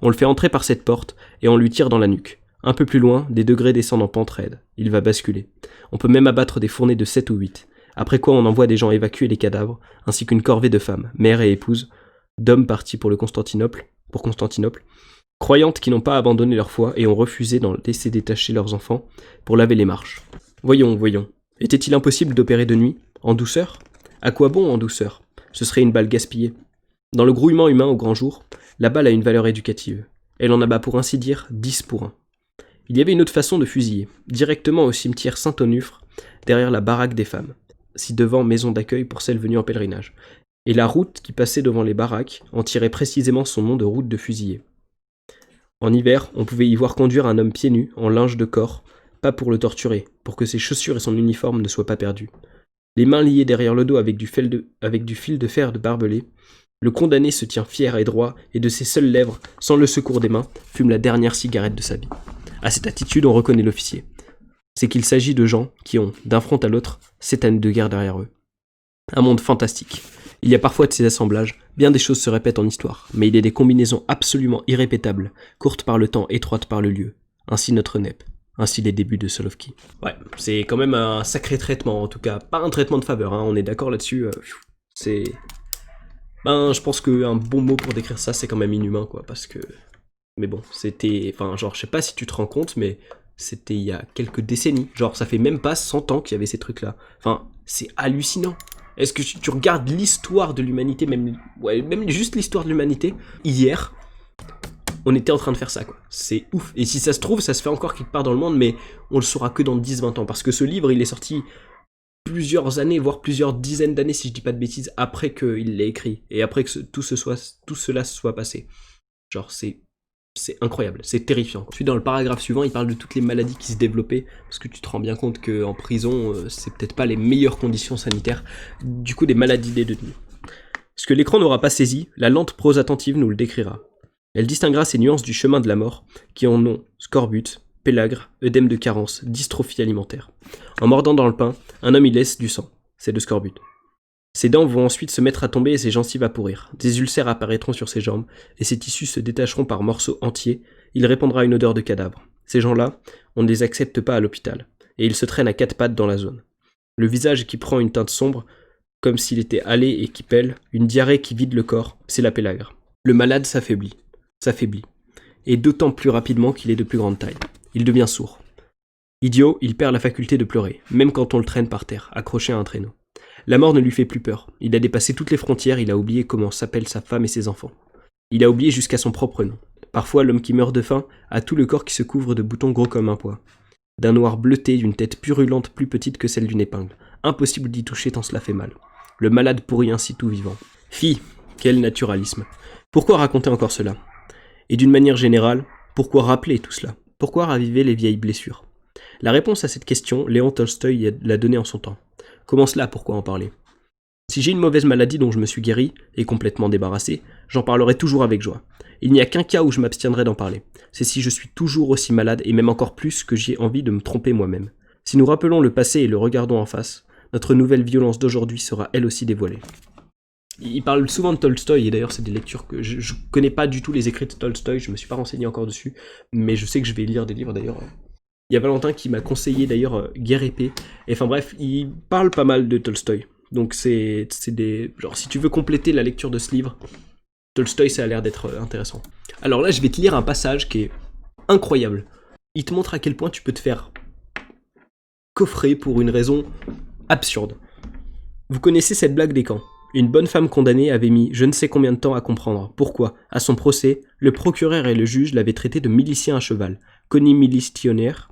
S1: On le fait entrer par cette porte et on lui tire dans la nuque. Un peu plus loin, des degrés descendent en pente raide. Il va basculer. On peut même abattre des fournées de 7 ou 8. Après quoi on envoie des gens évacuer les cadavres, ainsi qu'une corvée de femmes, mères et épouses, d'hommes partis pour Constantinople, croyantes qui n'ont pas abandonné leur foi et ont refusé d'en laisser détacher leurs enfants pour laver les marches. Voyons. Était-il impossible d'opérer de nuit, en douceur ? À quoi bon en douceur ? Ce serait une balle gaspillée. Dans le grouillement humain au grand jour, la balle a une valeur éducative. Elle en abat pour ainsi dire 10 pour 1. Il y avait une autre façon de fusiller, directement au cimetière Saint-Onufre, derrière la baraque des femmes, ci-devant maison d'accueil pour celles venues en pèlerinage. Et la route qui passait devant les baraques en tirait précisément son nom de route de fusillé. En hiver, on pouvait y voir conduire un homme pieds nus, en linge de corps, pas pour le torturer, pour que ses chaussures et son uniforme ne soient pas perdus. Les mains liées derrière le dos avec du fil de fer de barbelé, le condamné se tient fier et droit, et de ses seules lèvres, sans le secours des mains, fume la dernière cigarette de sa vie. À cette attitude, on reconnaît l'officier. C'est qu'il s'agit de gens qui ont, d'un front à l'autre, 7 années de guerre derrière eux. Un monde fantastique. Il y a parfois de ces assemblages, bien des choses se répètent en histoire, mais il y a des combinaisons absolument irrépétables, courtes par le temps, étroites par le lieu. Ainsi notre NEP, ainsi les débuts de Solovki. Ouais, c'est quand même un sacré traitement, en tout cas, pas un traitement de faveur, hein, on est d'accord là-dessus, c'est... je pense qu'un bon mot pour décrire ça, c'est quand même inhumain, quoi, parce que... Mais bon, c'était... je sais pas si tu te rends compte, mais c'était il y a quelques décennies, ça fait même pas 100 ans qu'il y avait ces trucs-là. C'est hallucinant. Est-ce que tu regardes l'histoire de l'humanité, même juste l'histoire de l'humanité, hier, on était en train de faire ça, quoi. C'est ouf. Et si ça se trouve, ça se fait encore quelque part dans le monde, mais on le saura que dans 10-20 ans. Parce que ce livre, il est sorti plusieurs années, voire plusieurs dizaines d'années, si je dis pas de bêtises, après qu'il l'ait écrit, et après que tout cela se soit passé. Genre, c'est incroyable, c'est terrifiant. Ensuite, dans le paragraphe suivant, il parle de toutes les maladies qui se développaient, parce que tu te rends bien compte qu'en prison, c'est peut-être pas les meilleures conditions sanitaires, du coup des maladies des détenus. Ce que l'écran n'aura pas saisi, la lente prose attentive nous le décrira. Elle distinguera ces nuances du chemin de la mort, qui en ont scorbut, pélagre, œdème de carence, dystrophie alimentaire. En mordant dans le pain, un homme y laisse du sang, c'est le scorbut. Ses dents vont ensuite se mettre à tomber et ses gencives à pourrir. Des ulcères apparaîtront sur ses jambes, et ses tissus se détacheront par morceaux entiers. Il répandra une odeur de cadavre. Ces gens-là, on ne les accepte pas à l'hôpital, et ils se traînent à quatre pattes dans la zone. Le visage qui prend une teinte sombre, comme s'il était hâlé et qui pèle, une diarrhée qui vide le corps, c'est la pélagre. Le malade s'affaiblit, et d'autant plus rapidement qu'il est de plus grande taille. Il devient sourd. Idiot, il perd la faculté de pleurer, même quand on le traîne par terre, accroché à un traîneau. La mort ne lui fait plus peur. Il a dépassé toutes les frontières, il a oublié comment s'appellent sa femme et ses enfants. Il a oublié jusqu'à son propre nom. Parfois, l'homme qui meurt de faim a tout le corps qui se couvre de boutons gros comme un pois. D'un noir bleuté, d'une tête purulente plus petite que celle d'une épingle. Impossible d'y toucher tant cela fait mal. Le malade pourrit ainsi tout vivant. Fi, quel naturalisme. Pourquoi raconter encore cela? Et d'une manière générale, pourquoi rappeler tout cela? Pourquoi raviver les vieilles blessures? La réponse à cette question, Léon Tolstoï l'a donnée en son temps. Comment cela, pourquoi en parler? Si j'ai une mauvaise maladie dont je me suis guéri, et complètement débarrassé, j'en parlerai toujours avec joie. Il n'y a qu'un cas où je m'abstiendrai d'en parler. C'est si je suis toujours aussi malade, et même encore plus que j'ai envie de me tromper moi-même. Si nous rappelons le passé et le regardons en face, notre nouvelle violence d'aujourd'hui sera elle aussi dévoilée. Il parle souvent de Tolstoï, et d'ailleurs c'est des lectures que je connais pas du tout les écrits de Tolstoï, je me suis pas renseigné encore dessus, mais je sais que je vais lire des livres d'ailleurs. Il y a Valentin qui m'a conseillé d'ailleurs Guerre épée. Et enfin bref, il parle pas mal de Tolstoï. Donc c'est des... Genre si tu veux compléter la lecture de ce livre, Tolstoï ça a l'air d'être intéressant. Alors là je vais te lire un passage qui est incroyable. Il te montre à quel point tu peux te faire coffrer pour une raison absurde. Vous connaissez cette blague des camps. Une bonne femme condamnée avait mis je ne sais combien de temps à comprendre pourquoi, à son procès, le procureur et le juge l'avaient traité de milicien à cheval, conimilitionnaire,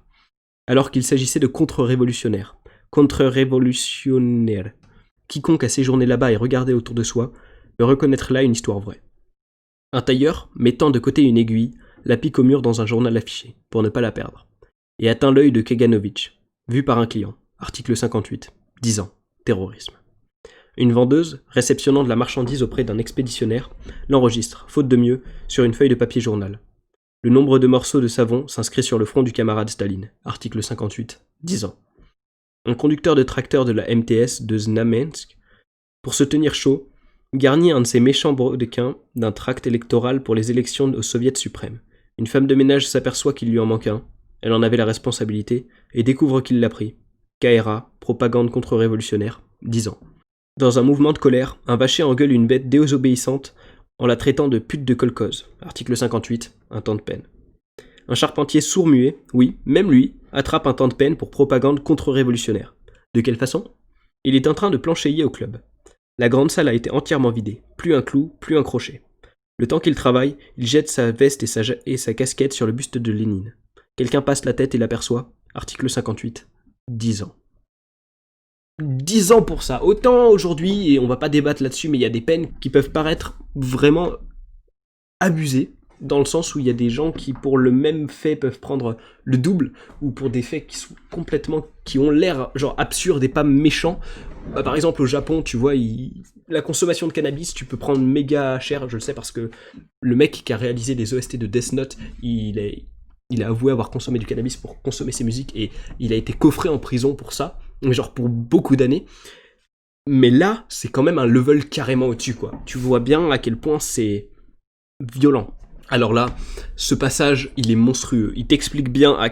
S1: alors qu'il s'agissait de contre-révolutionnaires. Contre-révolutionnaires. Quiconque a séjourné là-bas et regardé autour de soi peut reconnaître là une histoire vraie. Un tailleur, mettant de côté une aiguille, la pique au mur dans un journal affiché, pour ne pas la perdre, et atteint l'œil de Kaganovitch, vu par un client. Article 58. 10 ans. Terrorisme. Une vendeuse, réceptionnant de la marchandise auprès d'un expéditionnaire, l'enregistre, faute de mieux, sur une feuille de papier journal. Le nombre de morceaux de savon s'inscrit sur le front du camarade Staline. Article 58. 10 ans. Un conducteur de tracteur de la MTS de Znamensk, pour se tenir chaud, garnit un de ses méchants brodequins d'un tract électoral pour les élections au Soviet suprême. Une femme de ménage s'aperçoit qu'il lui en manque un, elle en avait la responsabilité, et découvre qu'il l'a pris. KRA, propagande contre-révolutionnaire, 10 ans. Dans un mouvement de colère, un vacher engueule une bête désobéissante en la traitant de pute de kolkhoz. Article 58, un temps de peine. Un charpentier sourd-muet, oui, même lui, attrape un temps de peine pour propagande contre-révolutionnaire. De quelle façon? Il est en train de planchéier au club. La grande salle a été entièrement vidée, plus un clou, plus un crochet. Le temps qu'il travaille, il jette sa veste et sa casquette sur le buste de Lénine. Quelqu'un passe la tête et l'aperçoit. Article 58, 10 ans. 10 ans pour ça. Autant aujourd'hui, et on va pas débattre là-dessus, mais il y a des peines qui peuvent paraître vraiment abusées, dans le sens où il y a des gens qui, pour le même fait, peuvent prendre le double, ou pour des faits qui sont complètement, qui ont l'air genre absurdes et pas méchants. Bah, par exemple, au Japon, tu vois, la consommation de cannabis, tu peux prendre méga cher, je le sais parce que le mec qui a réalisé des OST de Death Note, il a avoué avoir consommé du cannabis pour consommer ses musiques, et il a été coffré en prison pour ça, genre pour beaucoup d'années. Mais là, c'est quand même un level carrément au-dessus, quoi. Tu vois bien à quel point c'est violent. Alors là, ce passage, il est monstrueux. Il t'explique bien à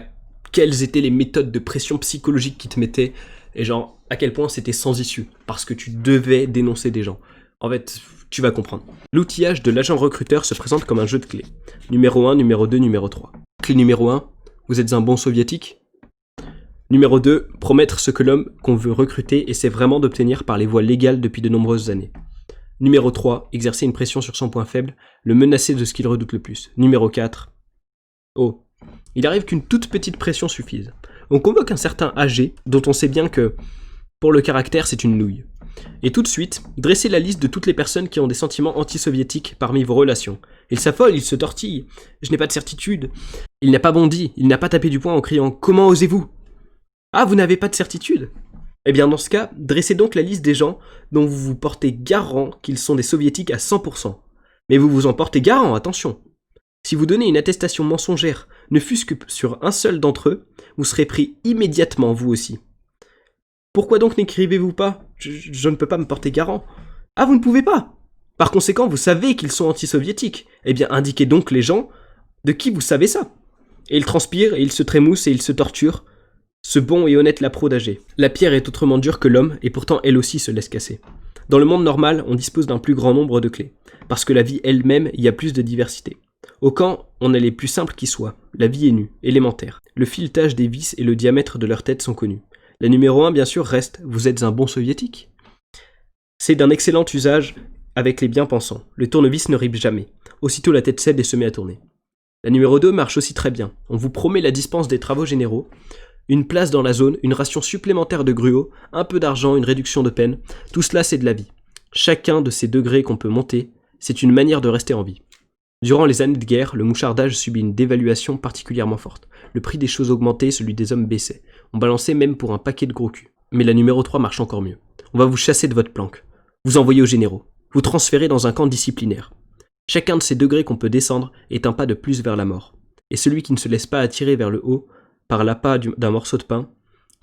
S1: quelles étaient les méthodes de pression psychologique qui te mettaient, et genre, à quel point c'était sans issue, parce que tu devais dénoncer des gens. En fait, tu vas comprendre. L'outillage de l'agent recruteur se présente comme un jeu de clés. Numéro 1, numéro 2, numéro 3. Clé numéro 1, vous êtes un bon soviétique. Numéro 2, promettre ce que l'homme qu'on veut recruter essaie vraiment d'obtenir par les voies légales depuis de nombreuses années. Numéro 3, exercer une pression sur son point faible, le menacer de ce qu'il redoute le plus. Numéro 4, oh, il arrive qu'une toute petite pression suffise. On convoque un certain AG, dont on sait bien que Pour le caractère, c'est une nouille. Et tout de suite, dressez la liste de toutes les personnes qui ont des sentiments anti-soviétiques parmi vos relations. Il s'affole, il se tortille. Je n'ai pas de certitude. Il n'a pas bondi, il n'a pas tapé du poing en criant « Comment osez-vous » Ah, vous n'avez pas de certitude? Eh bien dans ce cas, dressez donc la liste des gens dont vous vous portez garant qu'ils sont des soviétiques à 100%. Mais vous vous en portez garant, attention. Si vous donnez une attestation mensongère, ne fût-ce que sur un seul d'entre eux, vous serez pris immédiatement vous aussi. Pourquoi donc n'écrivez-vous pas je ne peux pas me porter garant. Ah, vous ne pouvez pas. Par conséquent, vous savez qu'ils sont anti-soviétiques. Eh bien, indiquez donc les gens de qui vous savez ça. Et il transpire, et il se trémousse, et il se torture. Ce bon et honnête lapro d'âgé. La pierre est autrement dure que l'homme, et pourtant elle aussi se laisse casser. Dans le monde normal, on dispose d'un plus grand nombre de clés, parce que la vie elle-même y a plus de diversité. Au camp, on est les plus simples qui soient. La vie est nue, élémentaire. Le filetage des vis et le diamètre de leur tête sont connus. La numéro 1, bien sûr, reste « Vous êtes un bon soviétique ». C'est d'un excellent usage avec les bien-pensants. Le tournevis ne rime jamais. Aussitôt la tête cède et se met à tourner. La numéro 2 marche aussi très bien. On vous promet la dispense des travaux généraux, une place dans la zone, une ration supplémentaire de gruau, un peu d'argent, une réduction de peine. Tout cela, c'est de la vie. Chacun de ces degrés qu'on peut monter, c'est une manière de rester en vie. Durant les années de guerre, le mouchardage subit une dévaluation particulièrement forte. Le prix des choses augmentait, celui des hommes baissait. On balançait même pour un paquet de gros culs. Mais la numéro 3 marche encore mieux. On va vous chasser de votre planque. Vous envoyer aux généraux. Vous transférer dans un camp disciplinaire. Chacun de ces degrés qu'on peut descendre est un pas de plus vers la mort. Et celui qui ne se laisse pas attirer vers le haut, par l'appât d'un morceau de pain,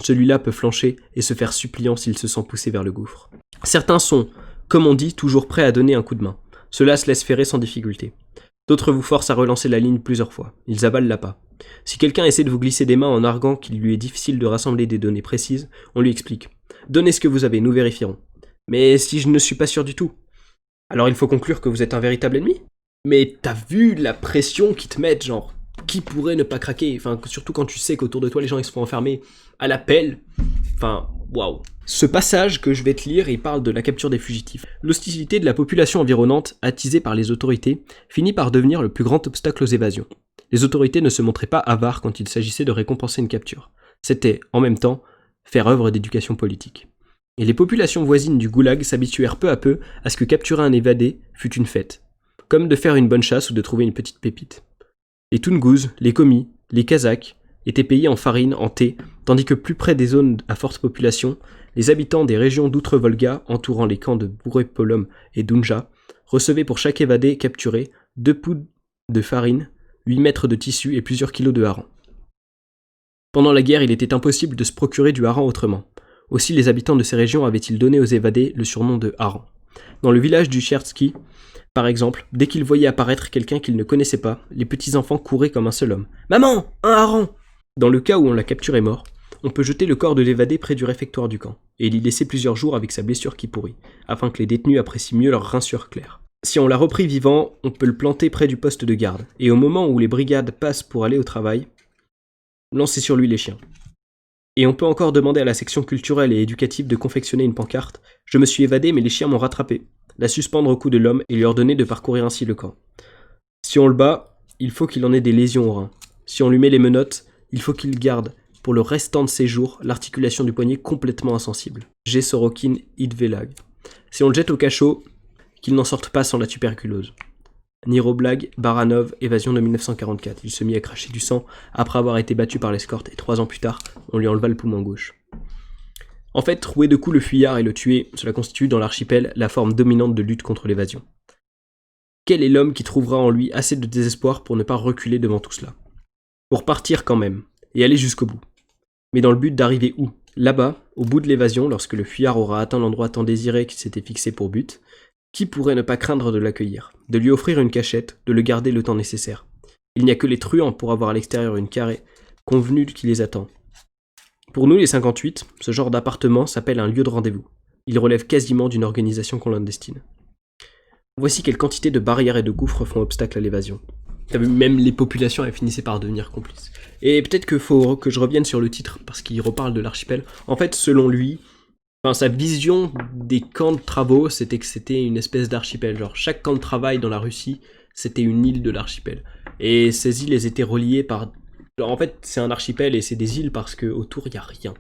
S1: celui-là peut flancher et se faire suppliant s'il se sent poussé vers le gouffre. Certains sont, comme on dit, toujours prêts à donner un coup de main. Ceux-là se laissent ferrer sans difficulté. D'autres vous forcent à relancer la ligne plusieurs fois. Ils avalent l'appât. Si quelqu'un essaie de vous glisser des mains en arguant qu'il lui est difficile de rassembler des données précises, on lui explique. Donnez ce que vous avez, nous vérifierons. Mais si je ne suis pas sûr du tout, alors il faut conclure que vous êtes un véritable ennemi? Mais t'as vu la pression qu'ils te mettent, genre, qui pourrait ne pas craquer? Enfin, surtout quand tu sais qu'autour de toi les gens ils se font enfermer à la pelle. Enfin, waouh. Ce passage que je vais te lire, il parle de la capture des fugitifs. L'hostilité de la population environnante, attisée par les autorités, finit par devenir le plus grand obstacle aux évasions. Les autorités ne se montraient pas avares quand il s'agissait de récompenser une capture. C'était, en même temps, faire œuvre d'éducation politique. Et les populations voisines du goulag s'habituèrent peu à peu à ce que capturer un évadé fût une fête, comme de faire une bonne chasse ou de trouver une petite pépite. Les Toungouzes, les Komis, les Kazakhs étaient payés en farine, en thé, tandis que plus près des zones à forte population, les habitants des régions d'outre-Volga entourant les camps de Bouré-Polom et d'Ounja recevaient pour chaque évadé capturé 2 poudres de farine, 8 mètres de tissu et plusieurs kilos de hareng. Pendant la guerre, il était impossible de se procurer du hareng autrement. Aussi les habitants de ces régions avaient-ils donné aux évadés le surnom de hareng. Dans le village du Chertsky, par exemple, dès qu'ils voyaient apparaître quelqu'un qu'ils ne connaissaient pas, les petits-enfants couraient comme un seul homme. « Maman, un hareng !» Dans le cas où on l'a capturé mort, on peut jeter le corps de l'évadé près du réfectoire du camp, et l'y laisser plusieurs jours avec sa blessure qui pourrit, afin que les détenus apprécient mieux leur rinçure claire. Si on l'a repris vivant, on peut le planter près du poste de garde, et au moment où les brigades passent pour aller au travail, lancer sur lui les chiens. Et on peut encore demander à la section culturelle et éducative de confectionner une pancarte « Je me suis évadé mais les chiens m'ont rattrapé », la suspendre au cou de l'homme et lui ordonner de parcourir ainsi le camp. Si on le bat, il faut qu'il en ait des lésions au rein. Si on lui met les menottes, il faut qu'il garde, pour le restant de ses jours, l'articulation du poignet complètement insensible. G. Sorokin, Idvelag. Si on le jette au cachot, qu'il n'en sorte pas sans la tuberculose. Niroblag, Baranov, évasion de 1944. Il se mit à cracher du sang après avoir été battu par l'escorte et 3 ans plus tard, on lui enleva le poumon gauche. En fait, rouer de coups le fuyard et le tuer, cela constitue dans l'archipel la forme dominante de lutte contre l'évasion. Quel est l'homme qui trouvera en lui assez de désespoir pour ne pas reculer devant tout cela? Pour partir quand même, et aller jusqu'au bout. Mais dans le but d'arriver où? Là-bas, au bout de l'évasion, lorsque le fuyard aura atteint l'endroit tant désiré qu'il s'était fixé pour but, qui pourrait ne pas craindre de l'accueillir, de lui offrir une cachette, de le garder le temps nécessaire? Il n'y a que les truands pour avoir à l'extérieur une carré convenue qui les attend. Pour nous, les 58, ce genre d'appartement s'appelle un lieu de rendez-vous. Il relève quasiment d'une organisation clandestine. Voici quelle quantité de barrières et de gouffres font obstacle à l'évasion. T'as vu, même les populations, elles finissaient par devenir complices. Et peut-être qu'il faut que je revienne sur le titre, parce qu'il reparle de l'archipel. En fait, selon lui, sa vision des camps de travaux, c'était que c'était une espèce d'archipel. Genre, chaque camp de travail dans la Russie, c'était une île de l'archipel. Et ces îles, elles étaient reliées par... Alors, en fait, c'est un archipel et c'est des îles parce qu'autour, il n'y a rien.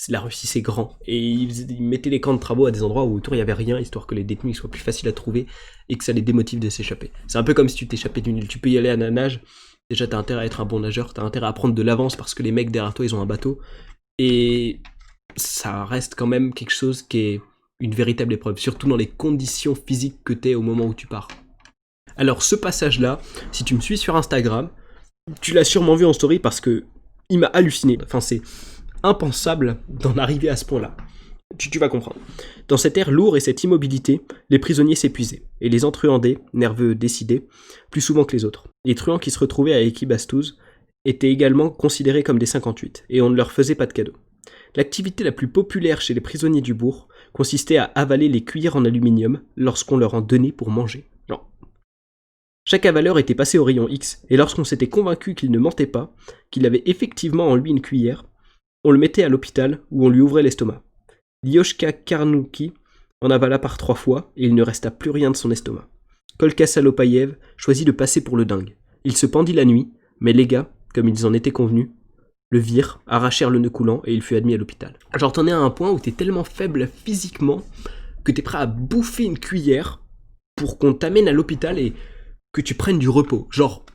S1: la Russie c'est grand. Et ils mettaient les camps de travaux à des endroits où autour il n'y avait rien, histoire que les détenus soient plus faciles à trouver et que ça les démotive de s'échapper. C'est un peu comme si tu t'échappais d'une île. Tu peux y aller à la nage. Déjà, t'as intérêt à être un bon nageur, t'as intérêt à prendre de l'avance parce que les mecs derrière toi, ils ont un bateau. Et ça reste quand même quelque chose qui est une véritable épreuve, surtout dans les conditions physiques que t'es au moment où tu pars. Alors, ce passage-là, si tu me suis sur Instagram, tu l'as sûrement vu en story parce que il m'a halluciné. Enfin, c'est impensable d'en arriver à ce point-là. Tu vas comprendre. Dans cet air lourd et cette immobilité, les prisonniers s'épuisaient, et les entruandés, nerveux décidés, plus souvent que les autres. Les truands qui se retrouvaient à Ekibastuz étaient également considérés comme des 58, et on ne leur faisait pas de cadeaux. L'activité la plus populaire chez les prisonniers du bourg consistait à avaler les cuillères en aluminium lorsqu'on leur en donnait pour manger. Non. Chaque avaleur était passé au rayon X, et lorsqu'on s'était convaincu qu'il ne mentait pas, qu'il avait effectivement en lui une cuillère, on le mettait à l'hôpital où on lui ouvrait l'estomac. Lyoshka Karnouki en avala par 3 fois et il ne resta plus rien de son estomac. Kolka Salopayev choisit de passer pour le dingue. Il se pendit la nuit, mais les gars, comme ils en étaient convenus, le virent, arrachèrent le nœud coulant et il fut admis à l'hôpital. Genre t'en es à un point où t'es tellement faible physiquement que t'es prêt à bouffer une cuillère pour qu'on t'amène à l'hôpital et que tu prennes du repos. Genre,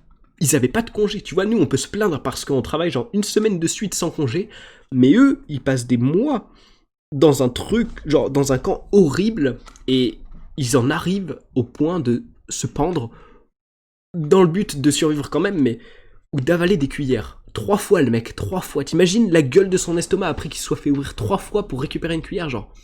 S1: ils avaient pas de congé. Tu vois, nous on peut se plaindre parce qu'on travaille genre une semaine de suite sans congé, mais eux, ils passent des mois dans un truc, genre dans un camp horrible, et ils en arrivent au point de se pendre dans le but de survivre quand même, mais ou d'avaler des cuillères. 3 fois le mec, 3 fois. T'imagines la gueule de son estomac après qu'il se soit fait ouvrir 3 fois pour récupérer une cuillère, genre.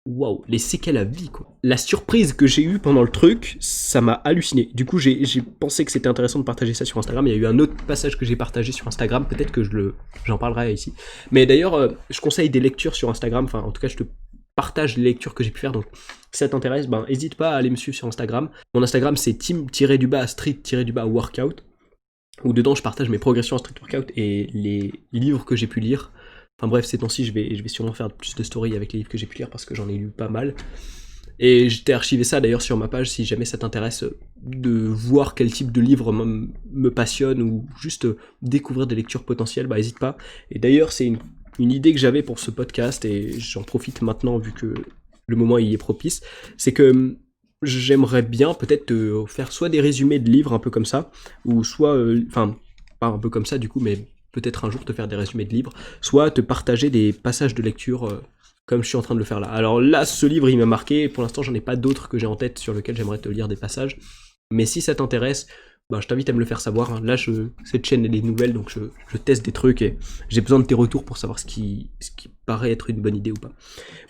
S1: Waouh, les séquelles à vie, quoi. La surprise que j'ai eue pendant le truc, ça m'a halluciné. Du coup, j'ai pensé que c'était intéressant de partager ça sur Instagram. Il y a eu un autre passage que j'ai partagé sur Instagram, peut-être que j'en parlerai ici. Mais d'ailleurs, je conseille des lectures sur Instagram, enfin, en tout cas, je te partage les lectures que j'ai pu faire, donc si ça t'intéresse, ben, n'hésite pas à aller me suivre sur Instagram. Mon Instagram, c'est team-street-workout, où dedans, je partage mes progressions en street workout et les livres que j'ai pu lire. Enfin bref, ces temps-ci, je vais sûrement faire plus de stories avec les livres que j'ai pu lire parce que j'en ai lu pas mal. Et je t'ai archivé ça d'ailleurs sur ma page si jamais ça t'intéresse de voir quel type de livre me passionne ou juste découvrir des lectures potentielles, bah n'hésite pas. Et d'ailleurs, c'est une idée que j'avais pour ce podcast et j'en profite maintenant vu que le moment y est propice. C'est que j'aimerais bien peut-être te faire soit des résumés de livres un peu comme ça, ou soit, enfin, pas un peu comme ça du coup, mais peut-être un jour te faire des résumés de livres, soit te partager des passages de lecture comme je suis en train de le faire là. Alors là, ce livre, il m'a marqué, pour l'instant, j'en ai pas d'autres que j'ai en tête sur lesquels j'aimerais te lire des passages, mais si ça t'intéresse, bah, je t'invite à me le faire savoir. Hein. Là, cette chaîne, elle est nouvelle, donc je teste des trucs et j'ai besoin de tes retours pour savoir ce qui paraît être une bonne idée ou pas.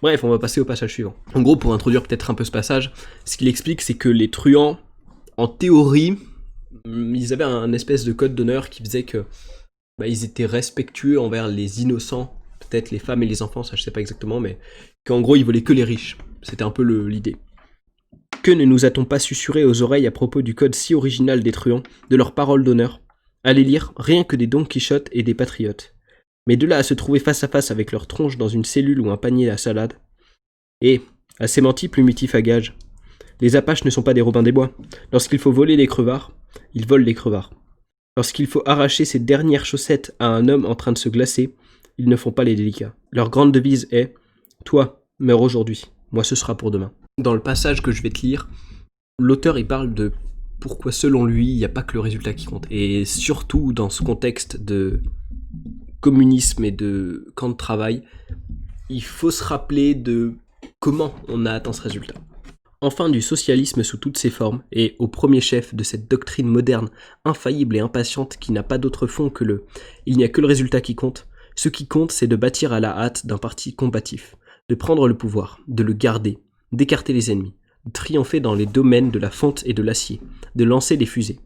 S1: Bref, on va passer au passage suivant. En gros, pour introduire peut-être un peu ce passage, ce qu'il explique, c'est que les truands, en théorie, ils avaient un espèce de code d'honneur qui faisait que bah, ils étaient respectueux envers les innocents, peut-être les femmes et les enfants, ça je sais pas exactement, mais qu'en gros ils volaient que les riches. C'était un peu l'idée. Que ne nous a-t-on pas susurré aux oreilles à propos du code si original des truands, de leur parole d'honneur? Allez lire rien que des Don Quichotte et des patriotes. Mais de là à se trouver face à face avec leur tronche dans une cellule ou un panier à salade. Et, assez menti, plumitif à gage. Les Apaches ne sont pas des Robins des Bois. Lorsqu'il faut voler les crevards, ils volent les crevards. Lorsqu'il faut arracher ses dernières chaussettes à un homme en train de se glacer, ils ne font pas les délicats. Leur grande devise est « Toi, meurs aujourd'hui, moi ce sera pour demain ». Dans le passage que je vais te lire, l'auteur il parle de pourquoi selon lui, il n'y a pas que le résultat qui compte. Et surtout dans ce contexte de communisme et de camp de travail, il faut se rappeler de comment on a atteint ce résultat. Enfin du socialisme sous toutes ses formes, et au premier chef de cette doctrine moderne, infaillible et impatiente qui n'a pas d'autre fond que le « il n'y a que le résultat qui compte », ce qui compte c'est de bâtir à la hâte d'un parti combatif, de prendre le pouvoir, de le garder, d'écarter les ennemis, de triompher dans les domaines de la fonte et de l'acier, de lancer des fusées.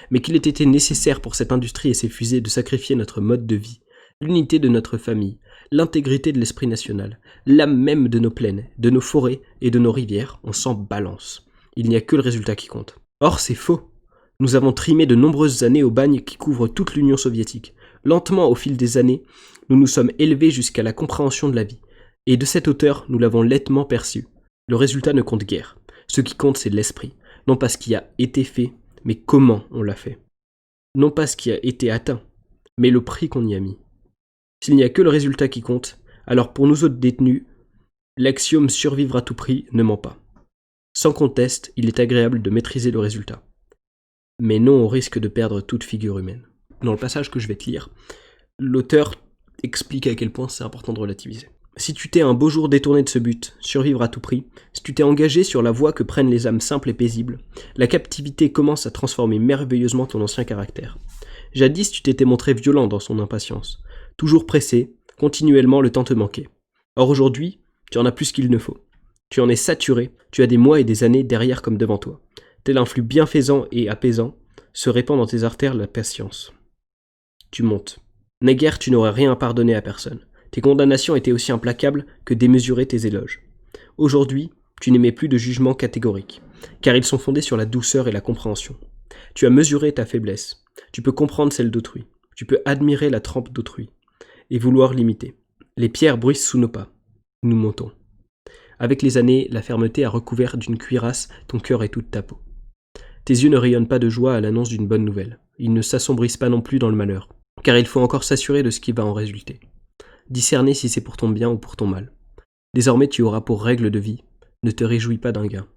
S1: Mais qu'il ait été nécessaire pour cette industrie et ses fusées de sacrifier notre mode de vie, l'unité de notre famille, l'intégrité de l'esprit national, l'âme même de nos plaines, de nos forêts et de nos rivières, on s'en balance. Il n'y a que le résultat qui compte. Or, c'est faux. Nous avons trimé de nombreuses années au bagne qui couvre toute l'Union soviétique. Lentement, au fil des années, nous nous sommes élevés jusqu'à la compréhension de la vie. Et de cette hauteur, nous l'avons lettement perçu. Le résultat ne compte guère. Ce qui compte, c'est l'esprit. Non pas ce qui a été fait, mais comment on l'a fait. Non pas ce qui a été atteint, mais le prix qu'on y a mis. S'il n'y a que le résultat qui compte, Alors pour nous autres détenus, l'axiome survivre à tout prix ne ment pas. Sans conteste, il est agréable de maîtriser le résultat. Mais non au risque de perdre toute figure humaine. Dans le passage que je vais te lire, l'auteur explique à quel point c'est important de relativiser. Si tu t'es un beau jour détourné de ce but, survivre à tout prix, si tu t'es engagé sur la voie que prennent les âmes simples et paisibles, la captivité commence à transformer merveilleusement ton ancien caractère. Jadis, tu t'étais montré violent dans son impatience. Toujours pressé, continuellement le temps te manquait. Or aujourd'hui, tu en as plus qu'il ne faut. Tu en es saturé, tu as des mois et des années derrière comme devant toi. Tel un flux bienfaisant et apaisant, se répand dans tes artères la patience. Tu montes. Naguère, tu n'aurais rien pardonné à personne. Tes condamnations étaient aussi implacables que démesurés tes éloges. Aujourd'hui, tu n'émets plus de jugements catégoriques, car ils sont fondés sur la douceur et la compréhension. Tu as mesuré ta faiblesse. Tu peux comprendre celle d'autrui. Tu peux admirer la trempe d'autrui et vouloir l'imiter. Les pierres bruissent sous nos pas. Nous montons. Avec les années, la fermeté a recouvert d'une cuirasse ton cœur et toute ta peau. Tes yeux ne rayonnent pas de joie à l'annonce d'une bonne nouvelle. Ils ne s'assombrissent pas non plus dans le malheur, car il faut encore s'assurer de ce qui va en résulter. Discerner si c'est pour ton bien ou pour ton mal. Désormais tu auras pour règle de vie, ne te réjouis pas d'un gain,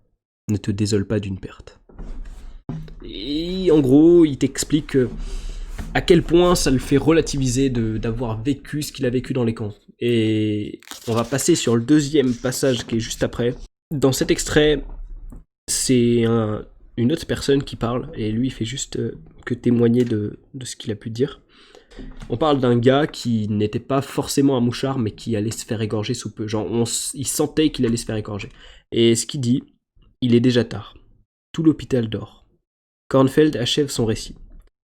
S1: ne te désole pas d'une perte. Et en gros, il t'explique à quel point ça le fait relativiser d'avoir vécu ce qu'il a vécu dans les camps. Et on va passer sur le deuxième passage qui est juste après. Dans cet extrait, c'est une autre personne qui parle, et lui il fait juste que témoigner de ce qu'il a pu dire. On parle d'un gars qui n'était pas forcément un mouchard, mais qui allait se faire égorger sous peu. Genre, il sentait qu'il allait se faire égorger. Et ce qu'il dit, il est déjà tard. Tout l'hôpital dort. Kornfeld achève son récit.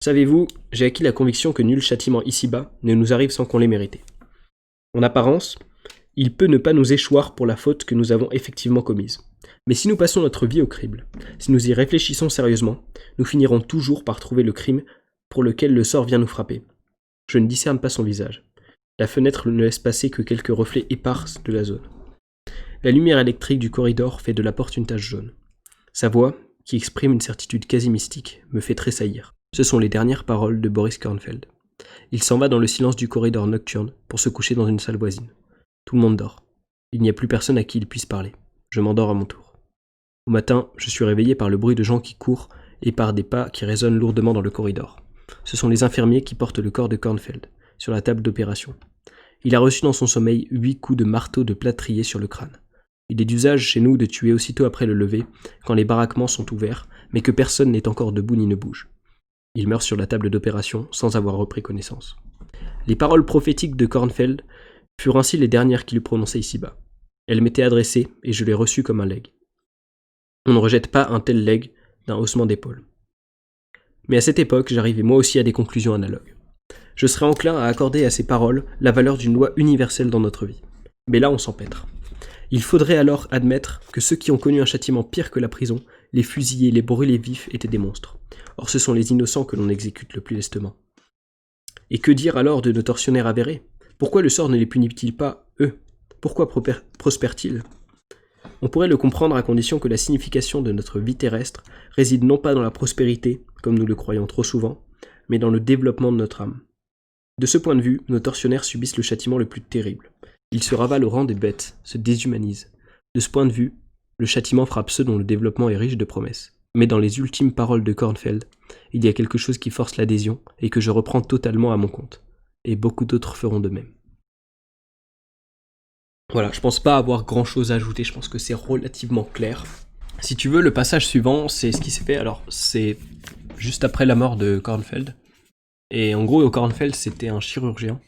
S1: Savez-vous, j'ai acquis la conviction que nul châtiment ici-bas ne nous arrive sans qu'on l'ait mérité. En apparence, il peut ne pas nous échoir pour la faute que nous avons effectivement commise. Mais si nous passons notre vie au crible, si nous y réfléchissons sérieusement, nous finirons toujours par trouver le crime pour lequel le sort vient nous frapper. Je ne discerne pas son visage. La fenêtre ne laisse passer que quelques reflets épars de la zone. La lumière électrique du corridor fait de la porte une tache jaune. Sa voix, qui exprime une certitude quasi mystique, me fait tressaillir. Ce sont les dernières paroles de Boris Kornfeld. Il s'en va dans le silence du corridor nocturne pour se coucher dans une salle voisine. Tout le monde dort. Il n'y a plus personne à qui il puisse parler. Je m'endors à mon tour. Au matin, je suis réveillé par le bruit de gens qui courent et par des pas qui résonnent lourdement dans le corridor. Ce sont les infirmiers qui portent le corps de Kornfeld sur la table d'opération. Il a reçu dans son sommeil 8 coups de marteau de plâtrier sur le crâne. Il est d'usage chez nous de tuer aussitôt après le lever, quand les baraquements sont ouverts, mais que personne n'est encore debout ni ne bouge. Il meurt sur la table d'opération sans avoir repris connaissance. Les paroles prophétiques de Kornfeld furent ainsi les dernières qu'il eut prononcées ici-bas. Elles m'étaient adressées et je les reçus comme un legs. On ne rejette pas un tel legs d'un haussement d'épaule. Mais à cette époque, j'arrivais moi aussi à des conclusions analogues. Je serais enclin à accorder à ces paroles la valeur d'une loi universelle dans notre vie. Mais là, on s'empêtre. Il faudrait alors admettre que ceux qui ont connu un châtiment pire que la prison, les fusillés, les brûlés vifs, étaient des monstres. Or ce sont les innocents que l'on exécute le plus lestement. Et que dire alors de nos tortionnaires avérés ? Pourquoi le sort ne les punit-il pas, eux ? Pourquoi prospèrent-ils ? On pourrait le comprendre à condition que la signification de notre vie terrestre réside non pas dans la prospérité, comme nous le croyons trop souvent, mais dans le développement de notre âme. De ce point de vue, nos tortionnaires subissent le châtiment le plus terrible. Ils se ravalent au rang des bêtes, se déshumanisent. De ce point de vue, le châtiment frappe ceux dont le développement est riche de promesses. Mais dans les ultimes paroles de Kornfeld, il y a quelque chose qui force l'adhésion et que je reprends totalement à mon compte. Et beaucoup d'autres feront de même. Voilà, je pense pas avoir grand chose à ajouter, je pense que c'est relativement clair. Si tu veux, le passage suivant, c'est ce qui s'est fait. Alors, c'est juste après la mort de Kornfeld. Et en gros, Kornfeld, c'était un chirurgien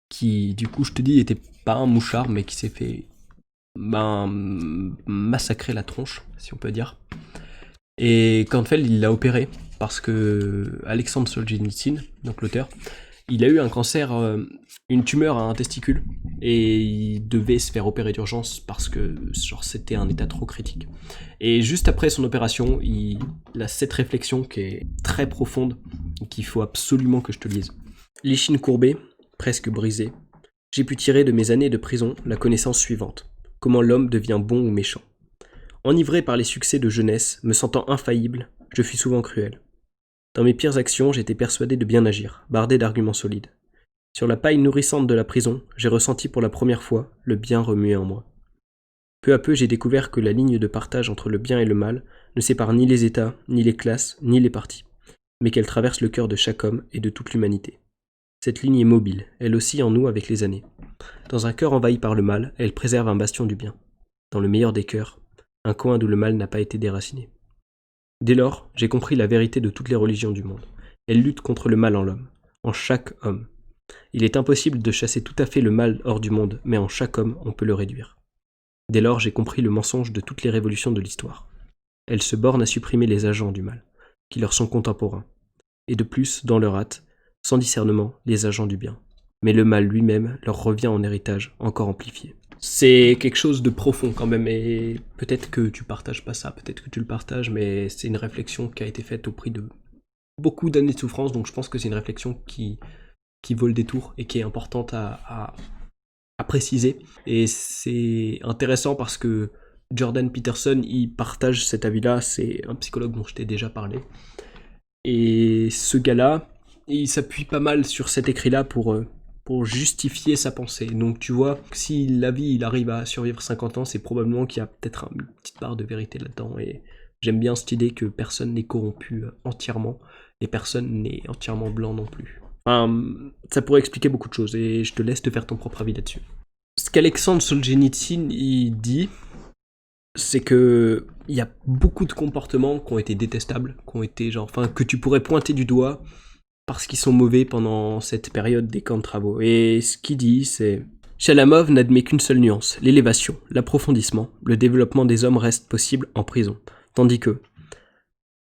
S1: qui, du coup, je te dis, était pas un mouchard, mais qui s'est fait massacrer la tronche, si on peut dire. Et Kornfeld, il l'a opéré parce que Alexandre Solzhenitsyn, donc l'auteur, il a eu un cancer, une tumeur à un testicule, et il devait se faire opérer d'urgence parce que genre, c'était un état trop critique. Et juste après son opération, il a cette réflexion qui est très profonde, et qu'il faut absolument que je te lise. L'échine courbée, presque brisée, j'ai pu tirer de mes années de prison la connaissance suivante. Comment l'homme devient bon ou méchant. Enivré par les succès de jeunesse, me sentant infaillible, je fus souvent cruel. Dans mes pires actions, j'étais persuadé de bien agir, bardé d'arguments solides. Sur la paille nourrissante de la prison, j'ai ressenti pour la première fois le bien remuer en moi. Peu à peu, j'ai découvert que la ligne de partage entre le bien et le mal ne sépare ni les États, ni les classes, ni les partis, mais qu'elle traverse le cœur de chaque homme et de toute l'humanité. Cette ligne est mobile, elle oscille en nous avec les années. Dans un cœur envahi par le mal, elle préserve un bastion du bien. Dans le meilleur des cœurs, un coin d'où le mal n'a pas été déraciné. Dès lors, j'ai compris la vérité de toutes les religions du monde. Elles luttent contre le mal en l'homme, en chaque homme. Il est impossible de chasser tout à fait le mal hors du monde, mais en chaque homme, on peut le réduire. Dès lors, j'ai compris le mensonge de toutes les révolutions de l'histoire. Elles se bornent à supprimer les agents du mal, qui leur sont contemporains, et de plus, dans leur hâte, sans discernement, les agents du bien. Mais le mal lui-même leur revient en héritage encore amplifié. C'est quelque chose de profond quand même, et peut-être que tu partages pas ça, peut-être que tu le partages, mais c'est une réflexion qui a été faite au prix de beaucoup d'années de souffrance, donc je pense que c'est une réflexion qui vaut le détour et qui est importante à préciser. Et c'est intéressant parce que Jordan Peterson, il partage cet avis-là, c'est un psychologue dont je t'ai déjà parlé. Et ce gars-là, il s'appuie pas mal sur cet écrit-là pour justifier sa pensée. Donc tu vois, si la vie, il arrive à survivre 50 ans, c'est probablement qu'il y a peut-être une petite part de vérité là-dedans. Et j'aime bien cette idée que personne n'est corrompu entièrement, et personne n'est entièrement blanc non plus. Ça pourrait expliquer beaucoup de choses, et je te laisse te faire ton propre avis là-dessus. Ce qu'Alexandre Solzhenitsyn il dit, c'est que il y a beaucoup de comportements qui ont été détestables, que tu pourrais pointer du doigt parce qu'ils sont mauvais pendant cette période des camps de travaux. Et ce qu'il dit, c'est Chalamov n'admet qu'une seule nuance, l'élévation, l'approfondissement, le développement des hommes reste possible en prison, tandis que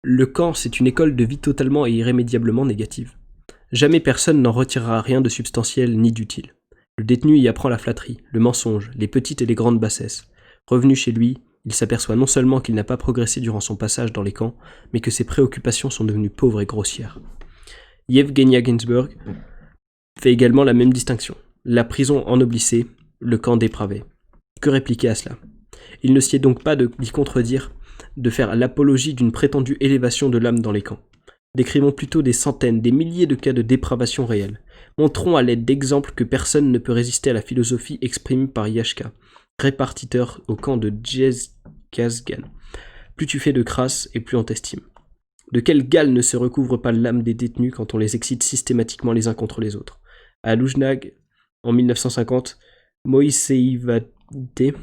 S1: le camp, c'est une école de vie totalement et irrémédiablement négative. Jamais personne n'en retirera rien de substantiel ni d'utile. Le détenu y apprend la flatterie, le mensonge, les petites et les grandes bassesses. Revenu chez lui, il s'aperçoit non seulement qu'il n'a pas progressé durant son passage dans les camps, mais que ses préoccupations sont devenues pauvres et grossières. Yevgenia Ginsburg fait également la même distinction. La prison ennoblissait, le camp dépravé. Que répliquer à cela ? Il ne sied donc pas d'y contredire, de faire l'apologie d'une prétendue élévation de l'âme dans les camps. Décrivons plutôt des centaines, des milliers de cas de dépravation réelle. Montrons à l'aide d'exemples que personne ne peut résister à la philosophie exprimée par Yashka, répartiteur au camp de Djezkazgan. Plus tu fais de crasse et plus on t'estime. De quelle gale ne se recouvre pas l'âme des détenus quand on les excite systématiquement les uns contre les autres ? À Loujnag, en 1950, Moïseïvadé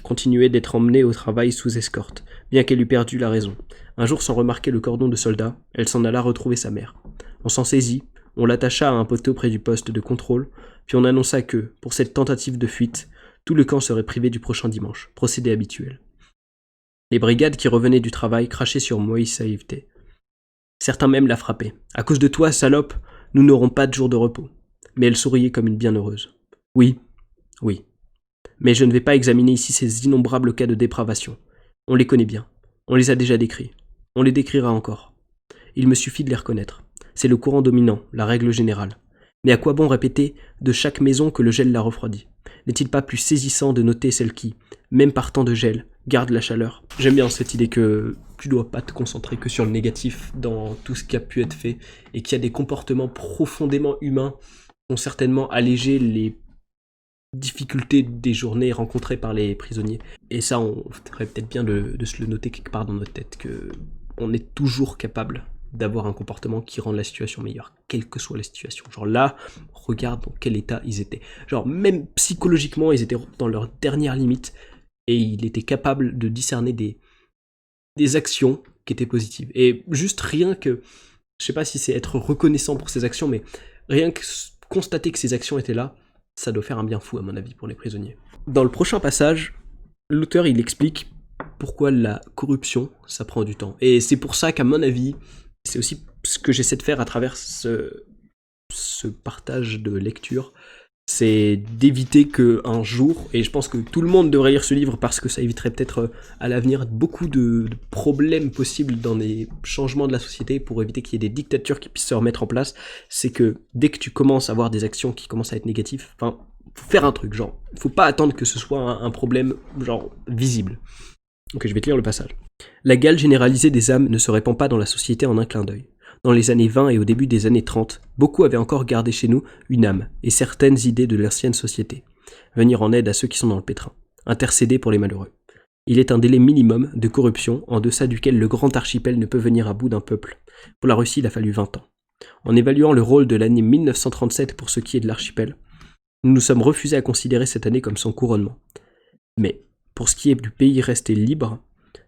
S1: continuait d'être emmenée au travail sous escorte, bien qu'elle eût perdu la raison. Un jour, sans remarquer le cordon de soldats, elle s'en alla retrouver sa mère. On s'en saisit, on l'attacha à un poteau près du poste de contrôle, puis on annonça que, pour cette tentative de fuite, tout le camp serait privé du prochain dimanche, procédé habituel. Les brigades qui revenaient du travail crachaient sur Moïseïvadé. Certains même la frappaient. « À cause de toi, salope, nous n'aurons pas de jour de repos. » Mais elle souriait comme une bienheureuse. « Oui, oui. Mais je ne vais pas examiner ici ces innombrables cas de dépravation. On les connaît bien. On les a déjà décrits. On les décrira encore. Il me suffit de les reconnaître. C'est le courant dominant, la règle générale. Mais à quoi bon répéter de chaque maison que le gel la refroidit ? N'est-il pas plus saisissant de noter celle qui, même par temps de gel, garde la chaleur ? J'aime bien cette idée que tu dois pas te concentrer que sur le négatif dans tout ce qui a pu être fait et qu'il y a des comportements profondément humains qui ont certainement allégé les difficultés des journées rencontrées par les prisonniers. Et ça, on ferait peut-être bien de se le noter quelque part dans notre tête, qu'on est toujours capable d'avoir un comportement qui rend la situation meilleure, quelle que soit la situation. Genre là, regarde dans quel état ils étaient. Genre même psychologiquement, ils étaient dans leur dernière limite et il était capable de discerner des actions qui étaient positives. Et juste rien que, je sais pas si c'est être reconnaissant pour ces actions, mais rien que constater que ces actions étaient là, ça doit faire un bien fou à mon avis pour les prisonniers. Dans le prochain passage, l'auteur il explique pourquoi la corruption ça prend du temps. Et c'est pour ça qu'à mon avis, c'est aussi ce que j'essaie de faire à travers ce partage de lecture, c'est d'éviter qu'un jour, et je pense que tout le monde devrait lire ce livre parce que ça éviterait peut-être à l'avenir beaucoup de problèmes possibles dans les changements de la société pour éviter qu'il y ait des dictatures qui puissent se remettre en place, c'est que dès que tu commences à avoir des actions qui commencent à être négatives, faut faire un truc, genre, faut pas attendre que ce soit un problème, genre, visible. Ok, je vais te lire le passage. La gale généralisée des âmes ne se répand pas dans la société en un clin d'œil. Dans les années 20 et au début des années 30, beaucoup avaient encore gardé chez nous une âme et certaines idées de l'ancienne société. Venir en aide à ceux qui sont dans le pétrin. Intercéder pour les malheureux. Il est un délai minimum de corruption en deçà duquel le grand archipel ne peut venir à bout d'un peuple. Pour la Russie, il a fallu 20 ans. En évaluant le rôle de l'année 1937 pour ce qui est de l'archipel, nous nous sommes refusés à considérer cette année comme son couronnement. Mais, pour ce qui est du pays resté libre,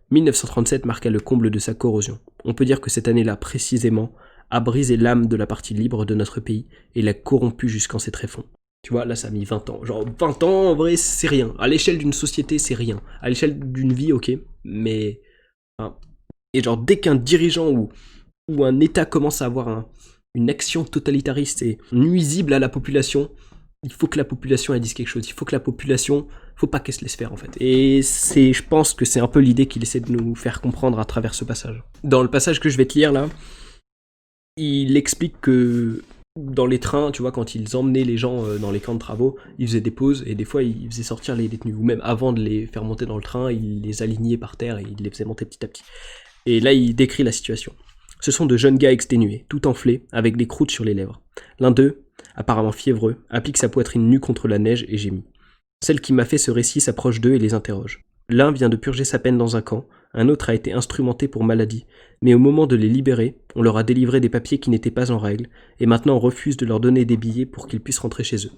S1: 1937 marqua le comble de sa corrosion. On peut dire que cette année-là, précisément, a brisé l'âme de la partie libre de notre pays et l'a corrompue jusqu'en ses tréfonds. Tu vois, là ça a mis 20 ans. Genre 20 ans, en vrai, c'est rien. À l'échelle d'une société, c'est rien. À l'échelle d'une vie, ok, mais... Enfin, et genre, dès qu'un dirigeant ou un État commence à avoir une action totalitariste et nuisible à la population, il faut que la population elle dise quelque chose. Il faut que la population, faut pas qu'elle se laisse faire en fait. Et je pense que c'est un peu l'idée qu'il essaie de nous faire comprendre à travers ce passage. Dans le passage que je vais te lire là, il explique que dans les trains, tu vois, quand ils emmenaient les gens dans les camps de travaux, ils faisaient des pauses et des fois ils faisaient sortir les détenus. Ou même avant de les faire monter dans le train, ils les alignaient par terre et ils les faisaient monter petit à petit. Et là, il décrit la situation. Ce sont de jeunes gars exténués, tout enflés, avec des croûtes sur les lèvres. L'un d'eux, apparemment fiévreux, applique sa poitrine nue contre la neige et gémit. Celle qui m'a fait ce récit s'approche d'eux et les interroge. L'un vient de purger sa peine dans un camp, un autre a été instrumenté pour maladie, mais au moment de les libérer, on leur a délivré des papiers qui n'étaient pas en règle, et maintenant on refuse de leur donner des billets pour qu'ils puissent rentrer chez eux.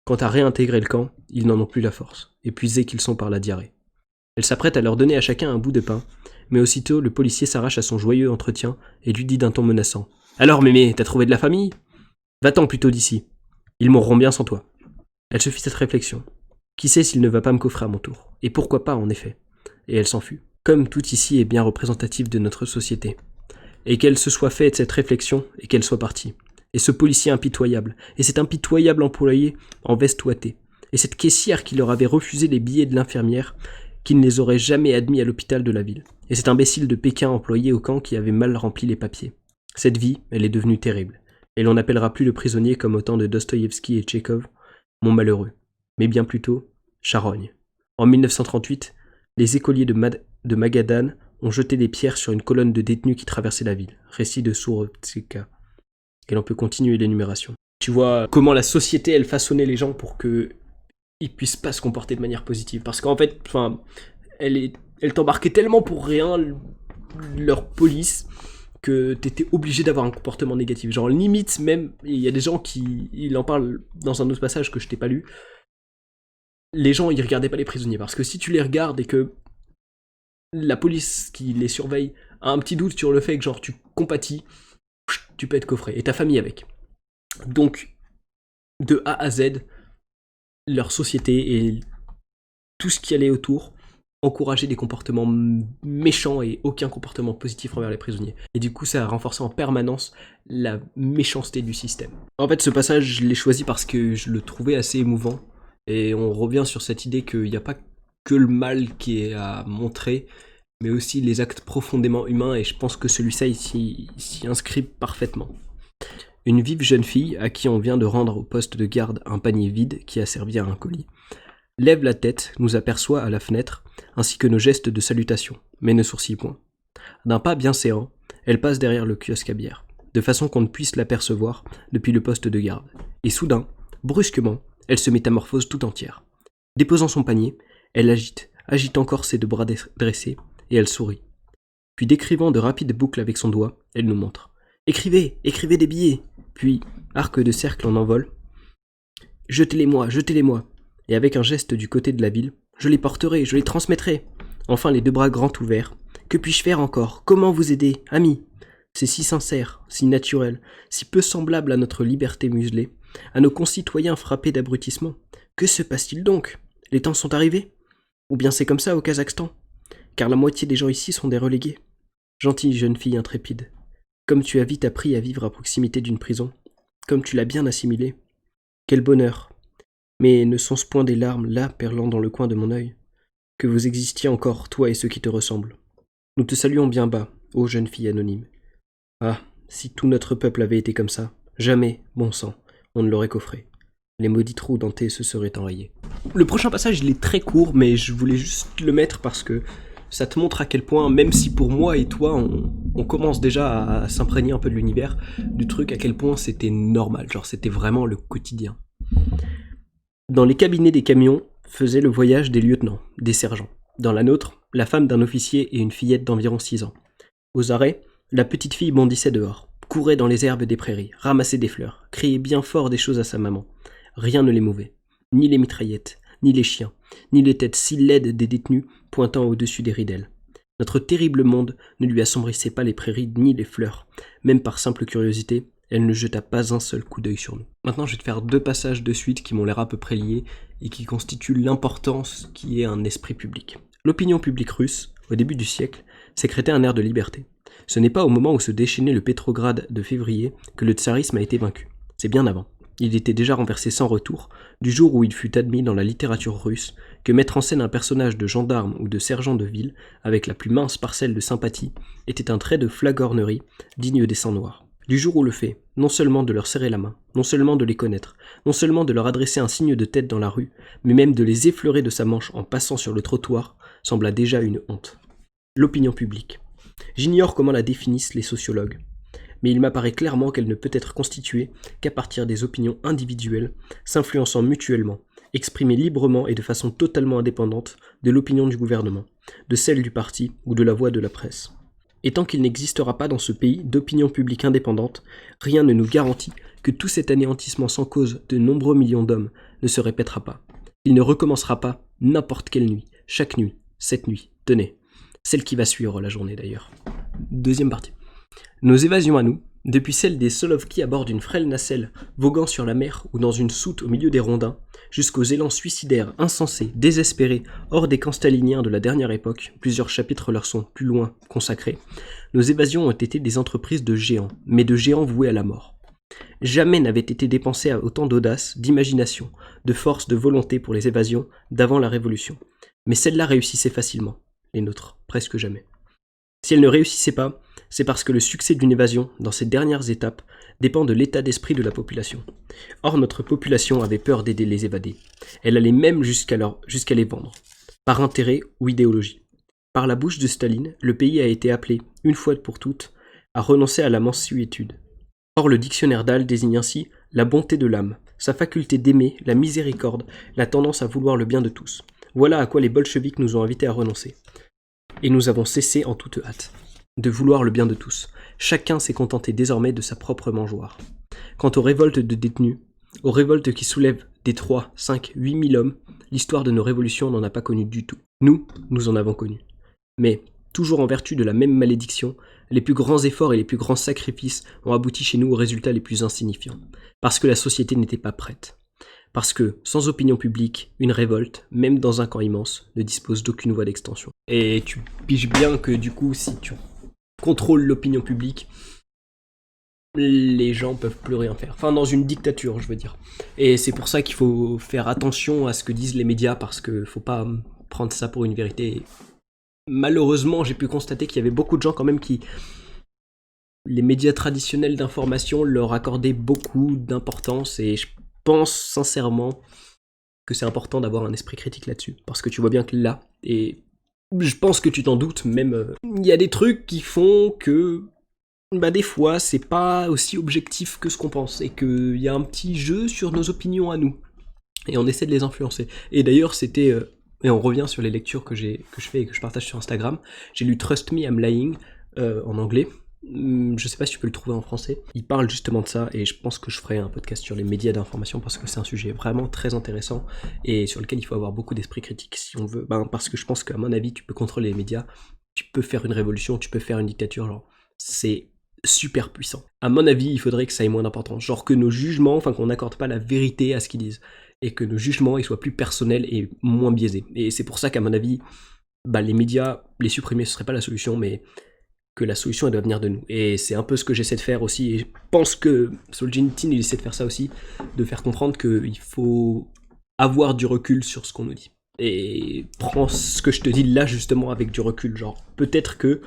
S1: Quant à réintégrer le camp, ils n'en ont plus la force, épuisés qu'ils sont par la diarrhée. Elle s'apprête à leur donner à chacun un bout de pain, mais aussitôt le policier s'arrache à son joyeux entretien et lui dit d'un ton menaçant « Alors mémé, t'as trouvé de la famille ? Va-t'en plutôt d'ici. Ils mourront bien sans toi. » Elle se fit cette réflexion. Qui sait s'il ne va pas me coffrer à mon tour ? Et pourquoi pas, en effet ? Et elle s'en fut. Comme tout ici est bien représentatif de notre société. Et qu'elle se soit faite cette réflexion, et qu'elle soit partie. Et ce policier impitoyable, et cet impitoyable employé en veste ouatée, et cette caissière qui leur avait refusé les billets de l'infirmière, qui ne les aurait jamais admis à l'hôpital de la ville. Et cet imbécile de Pékin employé au camp qui avait mal rempli les papiers. Cette vie, elle est devenue terrible. Et l'on n'appellera plus le prisonnier comme au temps de Dostoïevski et Tchekhov, mon malheureux, mais bien plutôt charogne. En 1938, les écoliers de Magadan ont jeté des pierres sur une colonne de détenus qui traversait la ville. Récit de Sourotska. Et l'on peut continuer l'énumération. Tu vois comment la société, elle façonnait les gens pour que ils puissent pas se comporter de manière positive. Parce qu'en fait, elle t'embarquait tellement pour rien, leur police, que t'étais obligé d'avoir un comportement négatif. Genre limite même, il y a des gens qui, il en parle dans un autre passage que je t'ai pas lu, les gens ils regardaient pas les prisonniers, parce que si tu les regardes et que la police qui les surveille a un petit doute sur le fait que genre tu compatis, tu peux être coffré, et ta famille avec. Donc, de A à Z, leur société et tout ce qui allait autour encourageait des comportements méchants et aucun comportement positif envers les prisonniers. Et du coup, ça a renforcé en permanence la méchanceté du système. En fait, ce passage, je l'ai choisi parce que je le trouvais assez émouvant. Et on revient sur cette idée qu'il n'y a pas que le mal qui est à montrer, mais aussi les actes profondément humains, et je pense que celui-ci s'y inscrit parfaitement. Une vive jeune fille, à qui on vient de rendre au poste de garde un panier vide qui a servi à un colis, lève la tête, nous aperçoit à la fenêtre, ainsi que nos gestes de salutation, mais ne sourcille point. D'un pas bien séant, elle passe derrière le kiosque à bière, de façon qu'on ne puisse l'apercevoir depuis le poste de garde. Et soudain, brusquement, elle se métamorphose tout entière. Déposant son panier, elle agite encore ses deux bras dressés, et elle sourit. Puis décrivant de rapides boucles avec son doigt, elle nous montre. « Écrivez des billets !» Puis, arc de cercle en envol. « Jetez-les-moi ! Et avec un geste du côté de la ville, « Je les porterai, je les transmettrai !» Enfin les deux bras grands ouverts. « Que puis-je faire encore ? Comment vous aider, ami ?» C'est si sincère, si naturel, si peu semblable à notre liberté muselée, à nos concitoyens frappés d'abrutissement. Que se passe-t-il donc ? Les temps sont arrivés ? Ou bien c'est comme ça au Kazakhstan ? Car la moitié des gens ici sont des relégués. Gentille jeune fille intrépide, comme tu as vite appris à vivre à proximité d'une prison, comme tu l'as bien assimilé. Quel bonheur ! Mais ne sont-ce point des larmes, là, perlant dans le coin de mon œil ? Que vous existiez encore, toi et ceux qui te ressemblent. Nous te saluons bien bas, ô jeune fille anonyme. Ah, si tout notre peuple avait été comme ça, jamais, bon sang, on ne l'aurait coffré. Les maudits trous dentés se seraient enrayés. Le prochain passage, il est très court, mais je voulais juste le mettre parce que ça te montre à quel point, même si pour moi et toi, on commence déjà à s'imprégner un peu de l'univers, du truc à quel point c'était normal, genre c'était vraiment le quotidien. Dans les cabinets des camions faisaient le voyage des lieutenants, des sergents. Dans la nôtre, la femme d'un officier et une fillette d'environ 6 ans. Aux arrêts, la petite fille bondissait dehors, courait dans les herbes des prairies, ramassait des fleurs, criait bien fort des choses à sa maman. Rien ne l'émouvait. Ni les mitraillettes, ni les chiens, ni les têtes si laides des détenus pointant au-dessus des ridelles. Notre terrible monde ne lui assombrissait pas les prairies ni les fleurs. Même par simple curiosité, elle ne jeta pas un seul coup d'œil sur nous. Maintenant, je vais te faire 2 passages de suite qui m'ont l'air à peu près liés et qui constituent l'importance qui est un esprit public. L'opinion publique russe, au début du siècle, sécrétait un air de liberté. Ce n'est pas au moment où se déchaînait le Pétrograd de février que le tsarisme a été vaincu. C'est bien avant. Il était déjà renversé sans retour, du jour où il fut admis dans la littérature russe que mettre en scène un personnage de gendarme ou de sergent de ville, avec la plus mince parcelle de sympathie, était un trait de flagornerie digne des sangs noirs. Du jour où le fait, non seulement de leur serrer la main, non seulement de les connaître, non seulement de leur adresser un signe de tête dans la rue, mais même de les effleurer de sa manche en passant sur le trottoir, sembla déjà une honte. L'opinion publique. J'ignore comment la définissent les sociologues, mais il m'apparaît clairement qu'elle ne peut être constituée qu'à partir des opinions individuelles, s'influençant mutuellement, exprimées librement et de façon totalement indépendante de l'opinion du gouvernement, de celle du parti ou de la voix de la presse. Et tant qu'il n'existera pas dans ce pays d'opinion publique indépendante, rien ne nous garantit que tout cet anéantissement sans cause de nombreux millions d'hommes ne se répétera pas. Il ne recommencera pas n'importe quelle nuit, chaque nuit, cette nuit, tenez, celle qui va suivre la journée d'ailleurs. Deuxième partie. Nos évasions à nous, depuis celle des Solovki à bord d'une frêle nacelle voguant sur la mer ou dans une soute au milieu des rondins, jusqu'aux élans suicidaires, insensés, désespérés, hors des camps staliniens de la dernière époque, plusieurs chapitres leur sont plus loin consacrés, nos évasions ont été des entreprises de géants, mais de géants voués à la mort. Jamais n'avait été dépensé autant d'audace, d'imagination, de force, de volonté pour les évasions d'avant la Révolution. Mais celles-là réussissaient facilement, les nôtres, presque jamais. Si elles ne réussissaient pas, c'est parce que le succès d'une évasion, dans ses dernières étapes, dépend de l'état d'esprit de la population. Or, notre population avait peur d'aider les évadés. Elle allait même jusqu'à les vendre, par intérêt ou idéologie. Par la bouche de Staline, le pays a été appelé, une fois pour toutes, à renoncer à la mansuétude. Or, le dictionnaire d'Hall désigne ainsi la bonté de l'âme, sa faculté d'aimer, la miséricorde, la tendance à vouloir le bien de tous. Voilà à quoi les bolcheviks nous ont invités à renoncer. Et nous avons cessé en toute hâte de vouloir le bien de tous. Chacun s'est contenté désormais de sa propre mangeoire. Quant aux révoltes de détenus, aux révoltes qui soulèvent des 3, 5, 8 000 hommes, l'histoire de nos révolutions n'en a pas connu du tout. Nous en avons connu. Mais, toujours en vertu de la même malédiction, les plus grands efforts et les plus grands sacrifices ont abouti chez nous aux résultats les plus insignifiants. Parce que la société n'était pas prête. Parce que, sans opinion publique, une révolte, même dans un camp immense, ne dispose d'aucune voie d'extension. Et tu piges bien que du coup, si tu contrôles l'opinion publique, les gens peuvent plus rien faire. Enfin, dans une dictature, je veux dire. Et c'est pour ça qu'il faut faire attention à ce que disent les médias, parce que faut pas prendre ça pour une vérité. Malheureusement, j'ai pu constater qu'il y avait beaucoup de gens quand même qui... Les médias traditionnels d'information leur accordaient beaucoup d'importance, et je pense sincèrement que c'est important d'avoir un esprit critique là-dessus, parce que tu vois bien que là, et je pense que tu t'en doutes même, il y a des trucs qui font que des fois c'est pas aussi objectif que ce qu'on pense, et qu'il y a un petit jeu sur nos opinions à nous, et on essaie de les influencer. Et d'ailleurs c'était, et on revient sur les lectures que je fais et que je partage sur Instagram, j'ai lu Trust Me I'm Lying en anglais. Je sais pas si tu peux le trouver en français. Il parle justement de ça, et je pense que je ferai un podcast sur les médias d'information parce que c'est un sujet vraiment très intéressant et sur lequel il faut avoir beaucoup d'esprit critique si on veut. Parce que je pense qu'à mon avis, tu peux contrôler les médias, tu peux faire une révolution, tu peux faire une dictature, genre c'est super puissant. À mon avis, il faudrait que ça ait moins d'importance, genre que nos jugements, enfin qu'on n'accorde pas la vérité à ce qu'ils disent, et que nos jugements ils soient plus personnels et moins biaisés. Et c'est pour ça qu'à mon avis, les médias, les supprimer ce serait pas la solution, mais que la solution elle doit venir de nous. Et c'est un peu ce que j'essaie de faire aussi, et je pense que Solzhenitsyn il essaie de faire ça aussi, de faire comprendre qu'il faut avoir du recul sur ce qu'on nous dit. Et prends ce que je te dis là justement avec du recul, genre peut-être que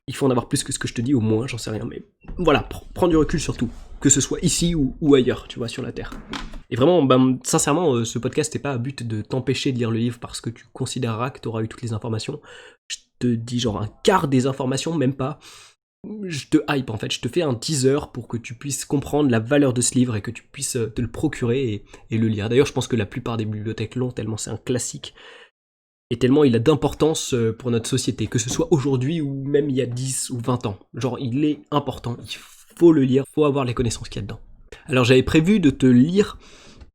S1: il faut en avoir plus que ce que je te dis, au moins, j'en sais rien, mais voilà, prends du recul sur tout, que ce soit ici ou ailleurs, tu vois, sur la Terre. Et vraiment, sincèrement, ce podcast n'est pas à but de t'empêcher de lire le livre parce que tu considéreras que tu auras eu toutes les informations. Je te dis genre un quart des informations, même pas. je te hype en fait, je te fais un teaser pour que tu puisses comprendre la valeur de ce livre et que tu puisses te le procurer et le lire. D'ailleurs, je pense que la plupart des bibliothèques l'ont tellement c'est un classique et tellement il a d'importance pour notre société, que ce soit aujourd'hui ou même il y a 10 ou 20 ans. Genre, il est important, il faut le lire, il faut avoir les connaissances qu'il y a dedans. Alors, j'avais prévu de te lire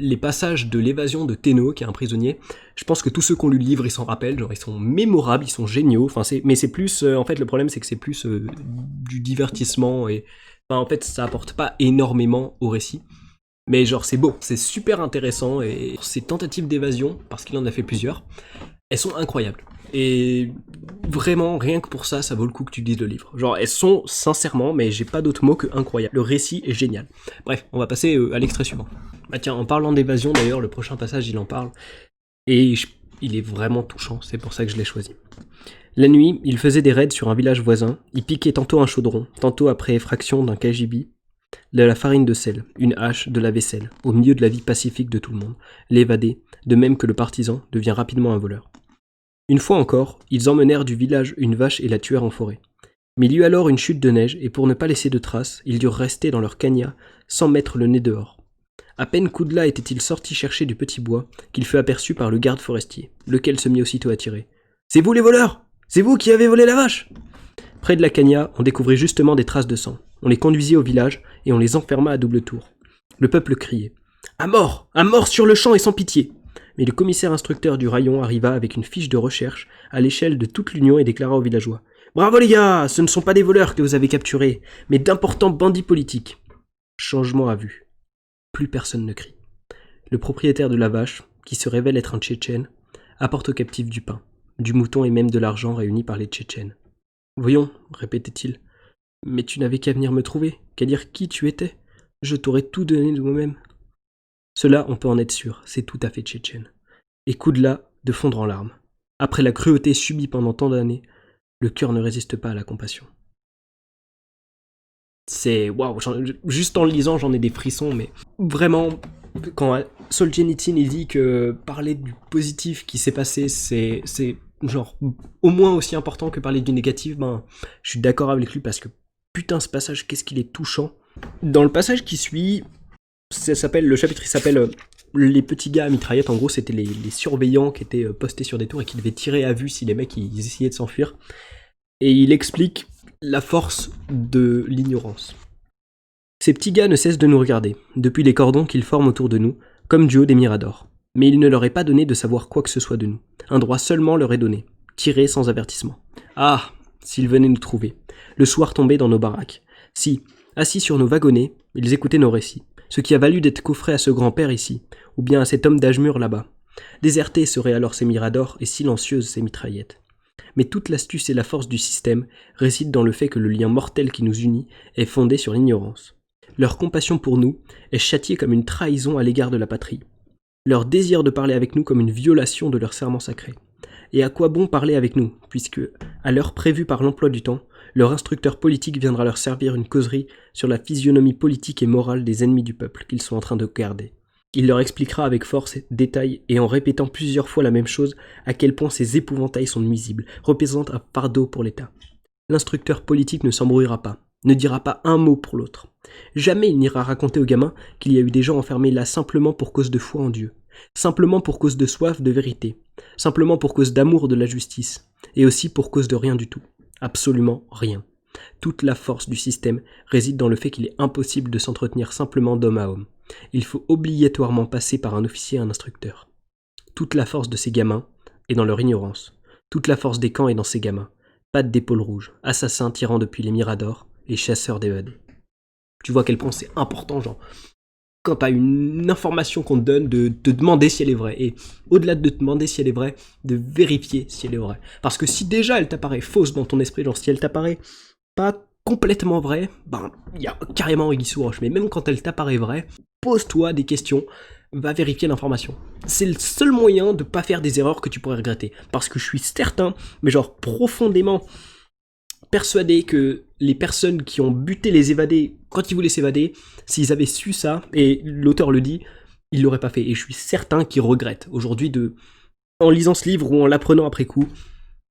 S1: les passages de l'évasion de Tenno, qui est un prisonnier. Je pense que tous ceux qui ont lu le livre, ils s'en rappellent, genre ils sont mémorables, ils sont géniaux. Enfin, mais c'est plus, en fait, le problème c'est que c'est plus du divertissement et, enfin, en fait, ça apporte pas énormément au récit. Mais genre c'est beau, c'est super intéressant et ces tentatives d'évasion, parce qu'il en a fait plusieurs, elles sont incroyables. Et vraiment, rien que pour ça, ça vaut le coup que tu lises le livre. Genre, elles sont sincèrement, mais j'ai pas d'autre mot que incroyable. Le récit est génial. Bref, on va passer à l'extrait suivant. Bah tiens, en parlant d'évasion d'ailleurs, le prochain passage il en parle. Et il est vraiment touchant, c'est pour ça que je l'ai choisi. La nuit, il faisait des raids sur un village voisin, il piquait tantôt un chaudron, tantôt après effraction d'un KGB, de la farine de sel, une hache, de la vaisselle, au milieu de la vie pacifique de tout le monde. L'évadé, de même que le partisan, devient rapidement un voleur. Une fois encore, ils emmenèrent du village une vache et la tuèrent en forêt. Mais il y eut alors une chute de neige, et pour ne pas laisser de traces, ils durent rester dans leur cagnat, sans mettre le nez dehors. À peine Koudla était-il sorti chercher du petit bois, qu'il fut aperçu par le garde forestier, lequel se mit aussitôt à tirer. « C'est vous les voleurs! C'est vous qui avez volé la vache !» Près de la cagnat, on découvrit justement des traces de sang. On les conduisit au village, et on les enferma à double tour. Le peuple criait. « À mort sur le champ et sans pitié !» Mais le commissaire instructeur du rayon arriva avec une fiche de recherche à l'échelle de toute l'Union et déclara aux villageois. « Bravo les gars, ce ne sont pas des voleurs que vous avez capturés, mais d'importants bandits politiques. » Changement à vue. Plus personne ne crie. Le propriétaire de la vache, qui se révèle être un Tchétchène, apporte aux captifs du pain, du mouton et même de l'argent réunis par les Tchétchènes. « Voyons, répétait-il, mais tu n'avais qu'à venir me trouver, qu'à dire qui tu étais. Je t'aurais tout donné de moi-même. » Cela, on peut en être sûr, c'est tout à fait tchétchène. Et Koudla de fondre en larmes. Après la cruauté subie pendant tant d'années, le cœur ne résiste pas à la compassion. C'est waouh, juste en le lisant, j'en ai des frissons, mais vraiment, quand Solzhenitsyn il dit que parler du positif qui s'est passé, c'est genre au moins aussi important que parler du négatif, ben, je suis d'accord avec lui parce que putain, ce passage, qu'est-ce qu'il est touchant. Dans le passage qui suit, le chapitre il s'appelle les petits gars à mitraillette. En gros, c'était les surveillants qui étaient postés sur des tours et qui devaient tirer à vue si les mecs ils essayaient de s'enfuir. Et il explique la force de l'ignorance. Ces petits gars ne cessent de nous regarder, depuis les cordons qu'ils forment autour de nous, comme du haut des miradors. Mais il ne leur est pas donné de savoir quoi que ce soit de nous. Un droit seulement leur est donné, tirer sans avertissement. Ah, s'ils venaient nous trouver. Le soir tombé dans nos baraques. Si, assis sur nos wagonnets, ils écoutaient nos récits. Ce qui a valu d'être coffré à ce grand-père ici, ou bien à cet homme d'âge mûr là-bas. Désertées seraient alors ces miradors et silencieuses ces mitraillettes. Mais toute l'astuce et la force du système résident dans le fait que le lien mortel qui nous unit est fondé sur l'ignorance. Leur compassion pour nous est châtiée comme une trahison à l'égard de la patrie. Leur désir de parler avec nous comme une violation de leur serment sacré. Et à quoi bon parler avec nous, puisque, à l'heure prévue par l'emploi du temps, leur instructeur politique viendra leur servir une causerie sur la physionomie politique et morale des ennemis du peuple qu'ils sont en train de garder. Il leur expliquera avec force, détail et en répétant plusieurs fois la même chose à quel point ces épouvantails sont nuisibles, représentent un fardeau pour l'État. L'instructeur politique ne s'embrouillera pas, ne dira pas un mot pour l'autre. Jamais il n'ira raconter aux gamins qu'il y a eu des gens enfermés là simplement pour cause de foi en Dieu, simplement pour cause de soif de vérité, simplement pour cause d'amour de la justice, et aussi pour cause de rien du tout. Absolument rien. Toute la force du système réside dans le fait qu'il est impossible de s'entretenir simplement d'homme à homme. Il faut obligatoirement passer par un officier et un instructeur. Toute la force de ces gamins est dans leur ignorance. Toute la force des camps est dans ces gamins. Pattes d'épaule rouge, assassins tirant depuis les miradors, les chasseurs d'évadés. Tu vois à quel point c'est important, genre, quand t'as une information qu'on te donne, de te demander si elle est vraie. Et au-delà de te demander si elle est vraie, de vérifier si elle est vraie. Parce que si déjà elle t'apparaît fausse dans ton esprit, genre si elle t'apparaît pas complètement vraie, ben, il y a carrément Guy sous roche. Mais même quand elle t'apparaît vraie, pose-toi des questions, va vérifier l'information. C'est le seul moyen de pas faire des erreurs que tu pourrais regretter. Parce que je suis certain, mais genre profondément persuadé que les personnes qui ont buté les évadés quand ils voulaient s'évader, s'ils avaient su ça, et l'auteur le dit, ils l'auraient pas fait. Et je suis certain qu'ils regrettent aujourd'hui en lisant ce livre ou en l'apprenant après coup,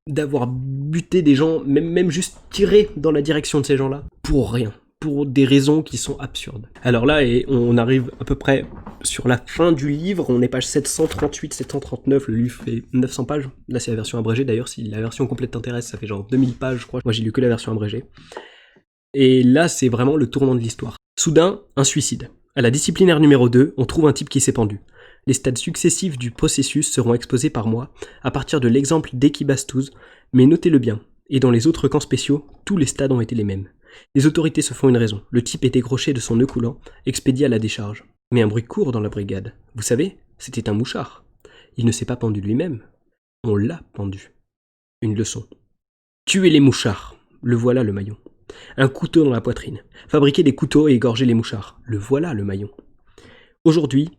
S1: d'avoir buté des gens, même juste tiré dans la direction de ces gens-là, pour rien, pour des raisons qui sont absurdes. Alors là, on arrive à peu près sur la fin du livre, on est page 738-739, le livre fait 900 pages, là c'est la version abrégée, d'ailleurs si la version complète t'intéresse, ça fait genre 2000 pages je crois, moi j'ai lu que la version abrégée. Et là c'est vraiment le tournant de l'histoire. Soudain, un suicide. À la disciplinaire numéro 2, on trouve un type qui s'est pendu. Les stades successifs du processus seront exposés par moi, à partir de l'exemple d'Equibastuz, mais notez-le bien, et dans les autres camps spéciaux, tous les stades ont été les mêmes. Les autorités se font une raison, le type est décroché de son nœud coulant, expédié à la décharge. Mais un bruit court dans la brigade. Vous savez, c'était un mouchard. Il ne s'est pas pendu lui-même, on l'a pendu. Une leçon. Tuer les mouchards, le voilà le maillon. Un couteau dans la poitrine. Fabriquer des couteaux et égorger les mouchards, le voilà le maillon. Aujourd'hui,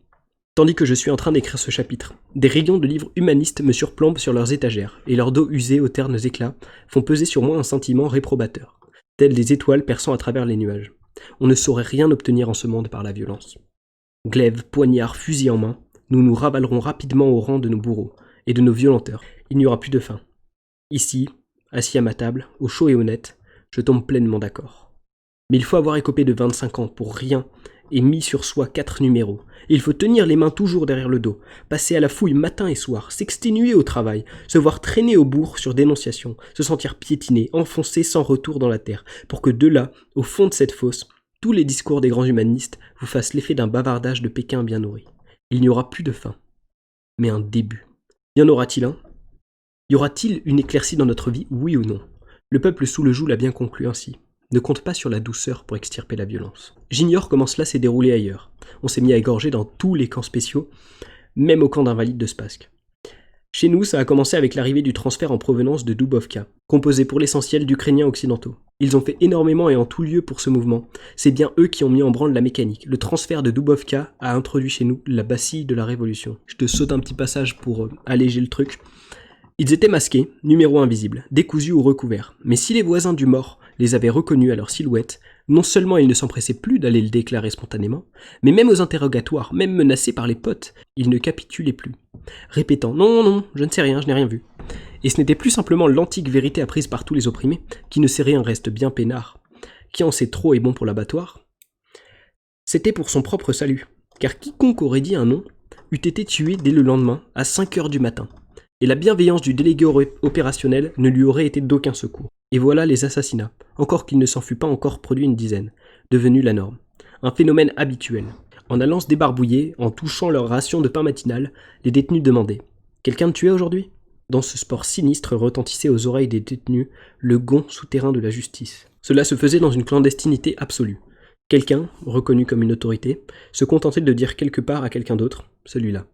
S1: tandis que je suis en train d'écrire ce chapitre, des rayons de livres humanistes me surplombent sur leurs étagères, et leurs dos usés aux ternes éclats font peser sur moi un sentiment réprobateur, tels des étoiles perçant à travers les nuages. On ne saurait rien obtenir en ce monde par la violence. Glaive, poignard, fusil en main, nous nous ravalerons rapidement au rang de nos bourreaux et de nos violenteurs. Il n'y aura plus de faim. Ici, assis à ma table, au chaud et honnête, je tombe pleinement d'accord. Mais il faut avoir écopé de 25 ans pour rien et mis sur soi 4 numéros. Et il faut tenir les mains toujours derrière le dos, passer à la fouille matin et soir, s'exténuer au travail, se voir traîner au bourg sur dénonciation, se sentir piétiné, enfoncé sans retour dans la terre, pour que de là, au fond de cette fosse, tous les discours des grands humanistes vous fassent l'effet d'un bavardage de Pékin bien nourri. Il n'y aura plus de fin, mais un début. Y en aura-t-il un ? Y aura-t-il une éclaircie dans notre vie, oui ou non ? Le peuple sous le joug l'a bien conclu ainsi. Ne compte pas sur la douceur pour extirper la violence. J'ignore comment cela s'est déroulé ailleurs. On s'est mis à égorger dans tous les camps spéciaux, même au camp d'invalides de Spassky. Chez nous, ça a commencé avec l'arrivée du transfert en provenance de Dubovka, composé pour l'essentiel d'Ukrainiens occidentaux. Ils ont fait énormément et en tout lieu pour ce mouvement. C'est bien eux qui ont mis en branle la mécanique. Le transfert de Dubovka a introduit chez nous la bastille de la Révolution. Je te saute un petit passage pour alléger le truc. Ils étaient masqués, numéros invisibles, décousus ou recouverts. Mais si les voisins du mort les avaient reconnus à leur silhouette, non seulement ils ne s'empressaient plus d'aller le déclarer spontanément, mais même aux interrogatoires, même menacés par les potes, ils ne capitulaient plus, répétant « Non, je ne sais rien, je n'ai rien vu ». Et ce n'était plus simplement l'antique vérité apprise par tous les opprimés, qui ne sait rien reste bien peinard, qui en sait trop est bon pour l'abattoir. C'était pour son propre salut, car quiconque aurait dit un nom eût été tué dès le lendemain, à 5 heures du matin. Et la bienveillance du délégué opérationnel ne lui aurait été d'aucun secours. Et voilà les assassinats, encore qu'il ne s'en fût pas encore produit une dizaine, devenus la norme. Un phénomène habituel. En allant se débarbouiller, en touchant leur ration de pain matinal, les détenus demandaient « Quelqu'un de tué aujourd'hui ?» Dans ce sport sinistre retentissait aux oreilles des détenus le gond souterrain de la justice. Cela se faisait dans une clandestinité absolue. Quelqu'un, reconnu comme une autorité, se contentait de dire quelque part à quelqu'un d'autre, celui-là.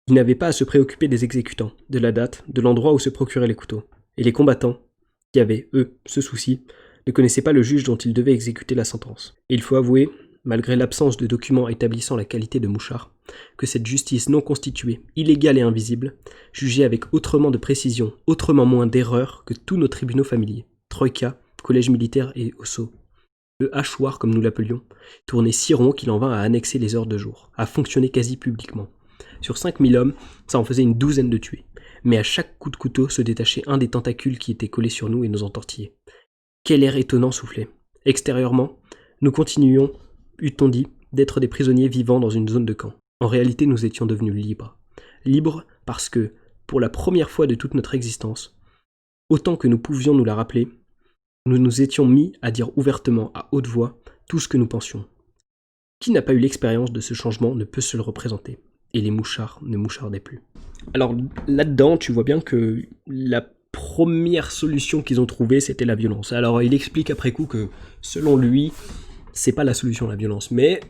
S1: Il n'avait pas à se préoccuper des exécutants, de la date, de l'endroit où se procuraient les couteaux. Et les combattants, qui avaient, eux, ce souci, ne connaissaient pas le juge dont ils devaient exécuter la sentence. Et il faut avouer, malgré l'absence de documents établissant la qualité de mouchard, que cette justice non constituée, illégale et invisible, jugeait avec autrement de précision, autrement moins d'erreur que tous nos tribunaux familiers, Troïka, Collège militaire et Osso. Le hachoir, comme nous l'appelions, tournait si rond qu'il en vint à annexer les heures de jour, à fonctionner quasi publiquement. Sur 5000 hommes, ça en faisait une douzaine de tués. Mais à chaque coup de couteau se détachait un des tentacules qui étaient collés sur nous et nous entortillait. Quel air étonnant soufflait. Extérieurement, nous continuions, eût-on dit, d'être des prisonniers vivant dans une zone de camp. En réalité, nous étions devenus libres. Libres parce que, pour la première fois de toute notre existence, autant que nous pouvions nous la rappeler, nous nous étions mis à dire ouvertement, à haute voix, tout ce que nous pensions. Qui n'a pas eu l'expérience de ce changement ne peut se le représenter. Et les mouchards ne mouchardaient plus. Alors là-dedans, tu vois bien que la première solution qu'ils ont trouvée, c'était la violence. Alors il explique après coup que, selon lui, c'est pas la solution la violence. Mais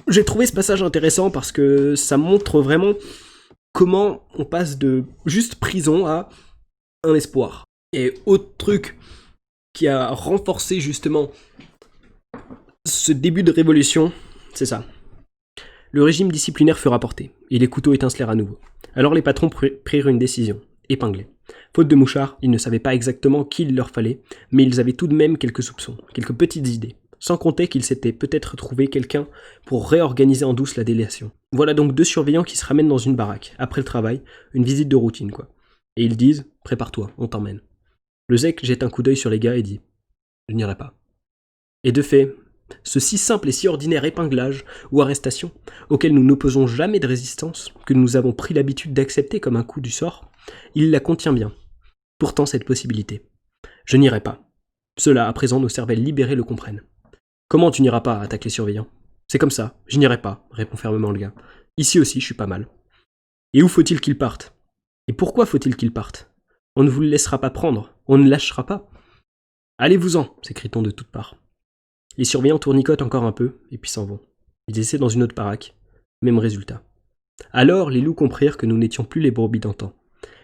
S1: j'ai trouvé ce passage intéressant parce que ça montre vraiment comment on passe de juste prison à un espoir. Et autre truc qui a renforcé justement ce début de révolution, c'est ça. Le régime disciplinaire fut rapporté, et les couteaux étincelèrent à nouveau. Alors les patrons prirent une décision, épinglés. Faute de mouchards, ils ne savaient pas exactement qui il leur fallait, mais ils avaient tout de même quelques soupçons, quelques petites idées, sans compter qu'ils s'étaient peut-être trouvé quelqu'un pour réorganiser en douce la délation. Voilà donc 2 surveillants qui se ramènent dans une baraque, après le travail, une visite de routine quoi. Et ils disent « Prépare-toi, on t'emmène ». Le zec jette un coup d'œil sur les gars et dit « Je n'irai pas ». Et de fait, ce si simple et si ordinaire épinglage ou arrestation, auquel nous n'opposons jamais de résistance, que nous avons pris l'habitude d'accepter comme un coup du sort, il la contient bien. Pourtant cette possibilité. Je n'irai pas. Ceux-là, à présent, nos cervelles libérées le comprennent. Comment tu n'iras pas, attaque les surveillants. C'est comme ça, je n'irai pas, répond fermement le gars. Ici aussi, je suis pas mal. Et où faut-il qu'ils partent? Et pourquoi faut-il qu'ils partent? On ne vous le laissera pas prendre, on ne lâchera pas. Allez-vous-en, s'écrie-t-on de toutes parts. Les surveillants tournicotent encore un peu, et puis s'en vont. Ils essaient dans une autre baraque. Même résultat. Alors, les loups comprirent que nous n'étions plus les brebis d'antan.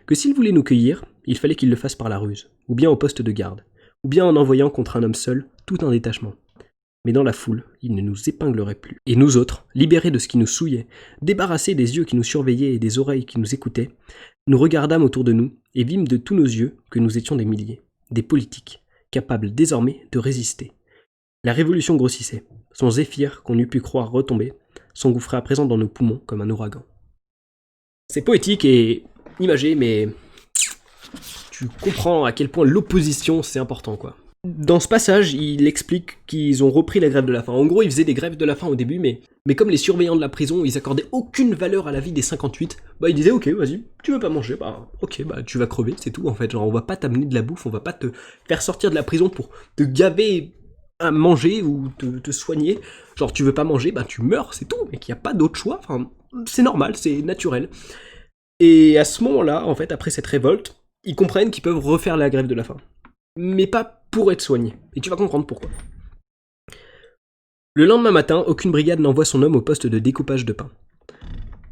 S1: Que s'ils voulaient nous cueillir, il fallait qu'ils le fassent par la ruse, ou bien au poste de garde, ou bien en envoyant contre un homme seul tout un détachement. Mais dans la foule, ils ne nous épingleraient plus. Et nous autres, libérés de ce qui nous souillait, débarrassés des yeux qui nous surveillaient et des oreilles qui nous écoutaient, nous regardâmes autour de nous et vîmes de tous nos yeux que nous étions des milliers, des politiques, capables désormais de résister. La révolution grossissait. Son zéphyr, qu'on eût pu croire retomber, s'engouffrait à présent dans nos poumons comme un ouragan. C'est poétique et imagé, mais tu comprends à quel point l'opposition c'est important, quoi. Dans ce passage, il explique qu'ils ont repris la grève de la faim. En gros, ils faisaient des grèves de la faim au début, mais comme les surveillants de la prison, ils accordaient aucune valeur à la vie des 58, bah ils disaient ok, vas-y, tu veux pas manger, bah ok, bah tu vas crever, c'est tout en fait. Genre on va pas t'amener de la bouffe, on va pas te faire sortir de la prison pour te gaver à manger ou te soigner. Genre tu veux pas manger, bah tu meurs, c'est tout, mais qu'il n'y a pas d'autre choix, enfin c'est normal, c'est naturel. Et à ce moment-là, en fait, après cette révolte, ils comprennent qu'ils peuvent refaire la grève de la faim. Mais pas pour être soigné. Et tu vas comprendre pourquoi. Le lendemain matin, aucune brigade n'envoie son homme au poste de découpage de pain.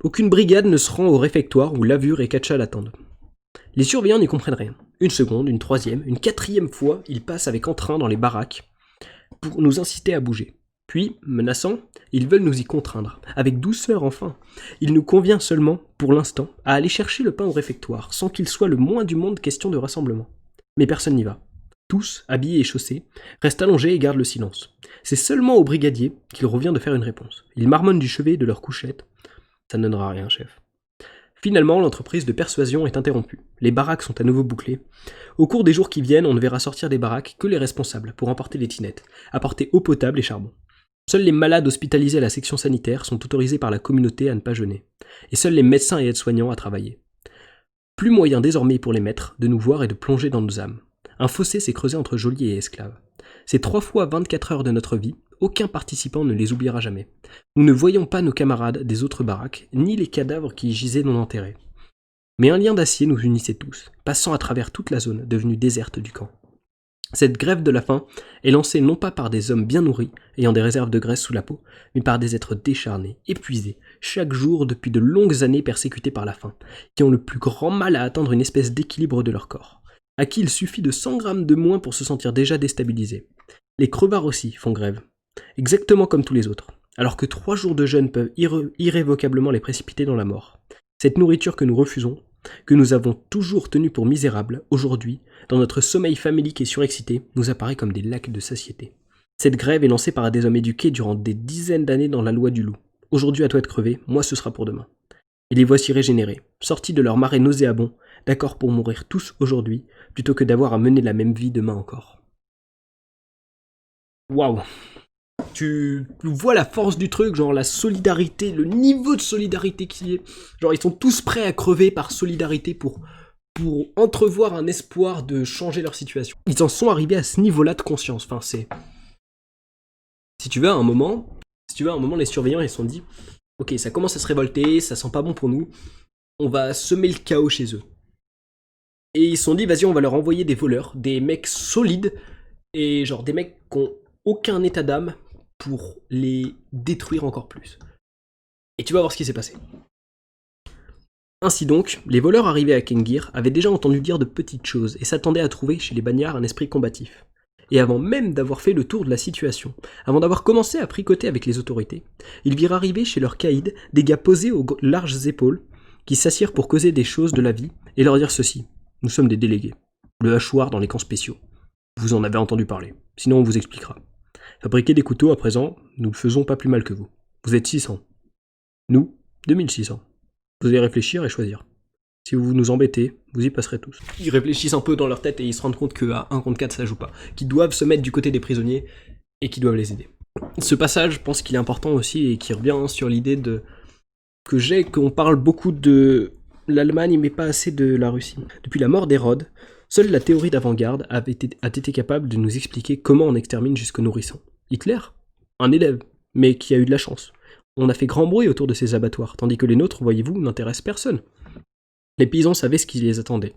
S1: Aucune brigade ne se rend au réfectoire où Lavure et Catcha l'attendent. Les surveillants n'y comprennent rien. Une seconde, une troisième, une quatrième fois, ils passent avec entrain dans les baraques pour nous inciter à bouger. Puis, menaçant, ils veulent nous y contraindre, avec douceur enfin. Il nous convient seulement, pour l'instant, à aller chercher le pain au réfectoire, sans qu'il soit le moins du monde question de rassemblement. Mais personne n'y va. Tous, habillés et chaussés, restent allongés et gardent le silence. C'est seulement aux brigadiers qu'il revient de faire une réponse. Ils marmonnent du chevet de leur couchette. Ça ne donnera rien, chef. Finalement, l'entreprise de persuasion est interrompue. Les baraques sont à nouveau bouclées. Au cours des jours qui viennent, on ne verra sortir des baraques que les responsables pour emporter les tinettes, apporter eau potable et charbon. Seuls les malades hospitalisés à la section sanitaire sont autorisés par la communauté à ne pas jeûner. Et seuls les médecins et aides-soignants à travailler. Plus moyen désormais pour les maîtres de nous voir et de plonger dans nos âmes. Un fossé s'est creusé entre geôliers et esclaves. Ces 3 fois 24 heures de notre vie, aucun participant ne les oubliera jamais. Nous ne voyons pas nos camarades des autres baraques, ni les cadavres qui y gisaient non enterrés. Mais un lien d'acier nous unissait tous, passant à travers toute la zone devenue déserte du camp. Cette grève de la faim est lancée non pas par des hommes bien nourris, ayant des réserves de graisse sous la peau, mais par des êtres décharnés, épuisés, chaque jour depuis de longues années persécutés par la faim, qui ont le plus grand mal à atteindre une espèce d'équilibre de leur corps, à qui il suffit de 100 grammes de moins pour se sentir déjà déstabilisés. Les crevards aussi font grève, exactement comme tous les autres, alors que 3 jours de jeûne peuvent irrévocablement les précipiter dans la mort. Cette nourriture que nous refusons, que nous avons toujours tenue pour misérable, aujourd'hui, dans notre sommeil famélique et surexcité, nous apparaît comme des lacs de satiété. Cette grève est lancée par des hommes éduqués durant des dizaines d'années dans la loi du loup. Aujourd'hui à toi de crever, moi ce sera pour demain. Et les voici régénérés, sortis de leur marais nauséabond, d'accord pour mourir tous aujourd'hui, plutôt que d'avoir à mener la même vie demain encore. Waouh! Tu vois la force du truc, genre la solidarité, le niveau de solidarité qui est. Genre ils sont tous prêts à crever par solidarité pour entrevoir un espoir de changer leur situation. Ils en sont arrivés à ce niveau-là de conscience. Enfin, c'est. Si tu veux, à un moment, les surveillants ils se sont dit, ok, ça commence à se révolter, ça sent pas bon pour nous, on va semer le chaos chez eux. Et ils se sont dit, vas-y, on va leur envoyer des voleurs, des mecs solides, et genre des mecs qui ont aucun état d'âme pour les détruire encore plus. Et tu vas voir ce qui s'est passé. Ainsi donc, les voleurs arrivés à Kengir avaient déjà entendu dire de petites choses et s'attendaient à trouver chez les bagnards un esprit combatif. Et avant même d'avoir fait le tour de la situation, avant d'avoir commencé à fricoter avec les autorités, ils virent arriver chez leurs caïds des gars posés aux larges épaules, qui s'assirent pour causer des choses de la vie et leur dire ceci. Nous sommes des délégués. Le hachoir dans les camps spéciaux. Vous en avez entendu parler. Sinon on vous expliquera. Fabriquer des couteaux à présent, nous le faisons pas plus mal que vous. Vous êtes 600. Nous, 2600. Vous allez réfléchir et choisir. Si vous nous embêtez, vous y passerez tous. Ils réfléchissent un peu dans leur tête et ils se rendent compte qu'à 1 contre 4 ça joue pas. Qu'ils doivent se mettre du côté des prisonniers et qu'ils doivent les aider. Ce passage, je pense qu'il est important aussi et qui revient sur l'idée qu'on parle beaucoup de l'Allemagne mais pas assez de la Russie. Depuis la mort d'Hérode, seule la théorie d'avant-garde a été capable de nous expliquer comment on extermine jusqu'aux nourrissons. Hitler, un élève, mais qui a eu de la chance. On a fait grand bruit autour de ces abattoirs, tandis que les nôtres, voyez-vous, n'intéressent personne. Les paysans savaient ce qui les attendait.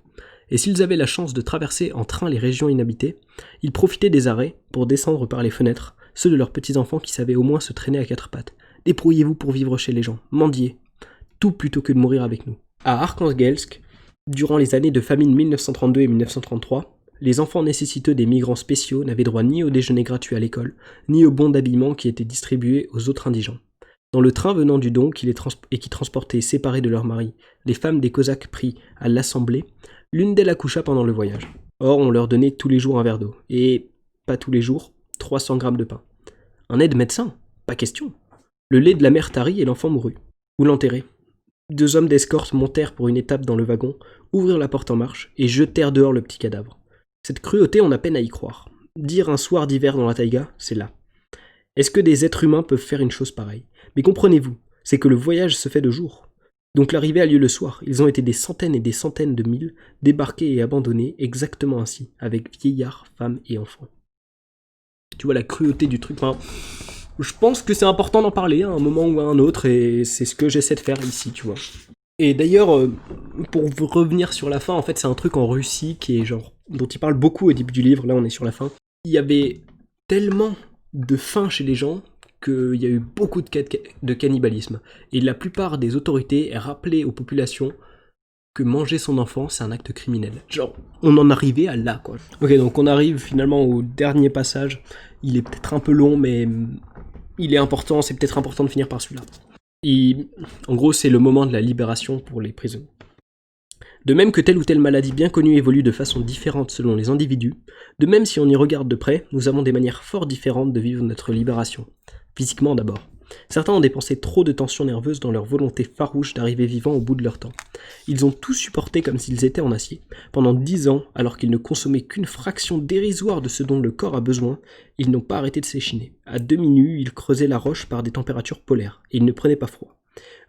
S1: Et s'ils avaient la chance de traverser en train les régions inhabitées, ils profitaient des arrêts pour descendre par les fenêtres, ceux de leurs petits-enfants qui savaient au moins se traîner à 4 pattes. Débrouillez-vous pour vivre chez les gens, mendiez, tout plutôt que de mourir avec nous. À Arkhangelsk, durant les années de famine 1932 et 1933, les enfants nécessiteux des migrants spéciaux n'avaient droit ni au déjeuner gratuit à l'école, ni aux bons d'habillement qui étaient distribués aux autres indigents. Dans le train venant du Don qui transportait séparés de leurs maris les femmes des Cosaques pris à l'assemblée, l'une d'elles accoucha pendant le voyage. Or, on leur donnait tous les jours un verre d'eau, et, pas tous les jours, 300 grammes de pain. Un aide-médecin? Pas question. Le lait de la mère tarit et l'enfant mourut. Ou l'enterrer. 2 hommes d'escorte montèrent pour une étape dans le wagon, ouvrirent la porte en marche et jetèrent dehors le petit cadavre. Cette cruauté, on a peine à y croire. Dire un soir d'hiver dans la taïga, c'est là. Est-ce que des êtres humains peuvent faire une chose pareille? Mais comprenez-vous, c'est que le voyage se fait de jour. Donc l'arrivée a lieu le soir. Ils ont été des centaines et des centaines de milles, débarqués et abandonnés exactement ainsi, avec vieillards, femmes et enfants. Tu vois la cruauté du truc. Enfin, je pense que c'est important d'en parler à un moment ou à un autre, et c'est ce que j'essaie de faire ici, tu vois. Et d'ailleurs, pour revenir sur la fin, en fait, c'est un truc en Russie qui est genre dont il parle beaucoup au début du livre. Là, on est sur la fin. Il y avait tellement de faim chez les gens qu'il y a eu beaucoup de cannibalisme. Et la plupart des autorités rappelaient aux populations que manger son enfant, c'est un acte criminel. Genre, on en arrivait à là, quoi. Ok, donc on arrive finalement au dernier passage. Il est peut-être un peu long, mais il est important, c'est peut-être important de finir par celui-là. Et, en gros, c'est le moment de la libération pour les prisonniers. De même que telle ou telle maladie bien connue évolue de façon différente selon les individus, de même si on y regarde de près, nous avons des manières fort différentes de vivre notre libération. Physiquement d'abord. Certains ont dépensé trop de tensions nerveuses dans leur volonté farouche d'arriver vivants au bout de leur temps. Ils ont tout supporté comme s'ils étaient en acier. Pendant 10 ans, alors qu'ils ne consommaient qu'une fraction dérisoire de ce dont le corps a besoin, ils n'ont pas arrêté de s'échiner. À demi nus, ils creusaient la roche par des températures polaires, et ils ne prenaient pas froid.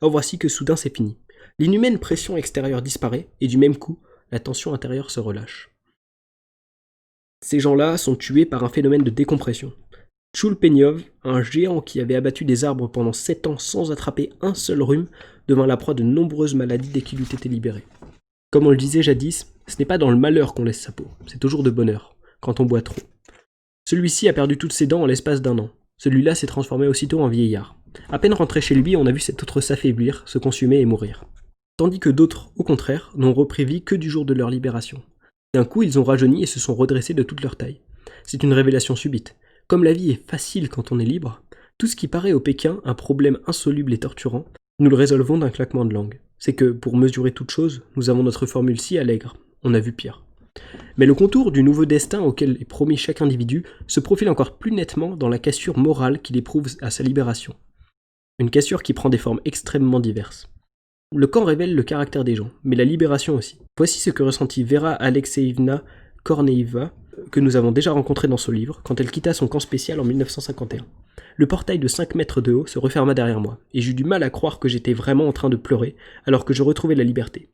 S1: Or voici que soudain c'est fini. L'inhumaine pression extérieure disparaît, et du même coup, la tension intérieure se relâche. Ces gens-là sont tués par un phénomène de décompression. Tchoulpenyov, un géant qui avait abattu des arbres pendant 7 ans sans attraper un seul rhume, devint la proie de nombreuses maladies dès qu'il eut été libéré. Comme on le disait jadis, ce n'est pas dans le malheur qu'on laisse sa peau, c'est toujours de bonheur, quand on boit trop. Celui-ci a perdu toutes ses dents en l'espace d'1 an. Celui-là s'est transformé aussitôt en vieillard. À peine rentré chez lui, on a vu cet autre s'affaiblir, se consumer et mourir. Tandis que d'autres, au contraire, n'ont repris vie que du jour de leur libération. D'un coup, ils ont rajeuni et se sont redressés de toute leur taille. C'est une révélation subite. Comme la vie est facile quand on est libre, tout ce qui paraît au Pékin un problème insoluble et torturant, nous le résolvons d'un claquement de langue. C'est que, pour mesurer toute chose, nous avons notre formule si allègre. On a vu pire. Mais le contour du nouveau destin auquel est promis chaque individu se profile encore plus nettement dans la cassure morale qu'il éprouve à sa libération. Une cassure qui prend des formes extrêmement diverses. Le camp révèle le caractère des gens, mais la libération aussi. Voici ce que ressentit Vera Alexeïevna Korneeva, que nous avons déjà rencontré dans ce livre, quand elle quitta son camp spécial en 1951. Le portail de 5 mètres de haut se referma derrière moi, et j'eus du mal à croire que j'étais vraiment en train de pleurer, alors que je retrouvais la liberté.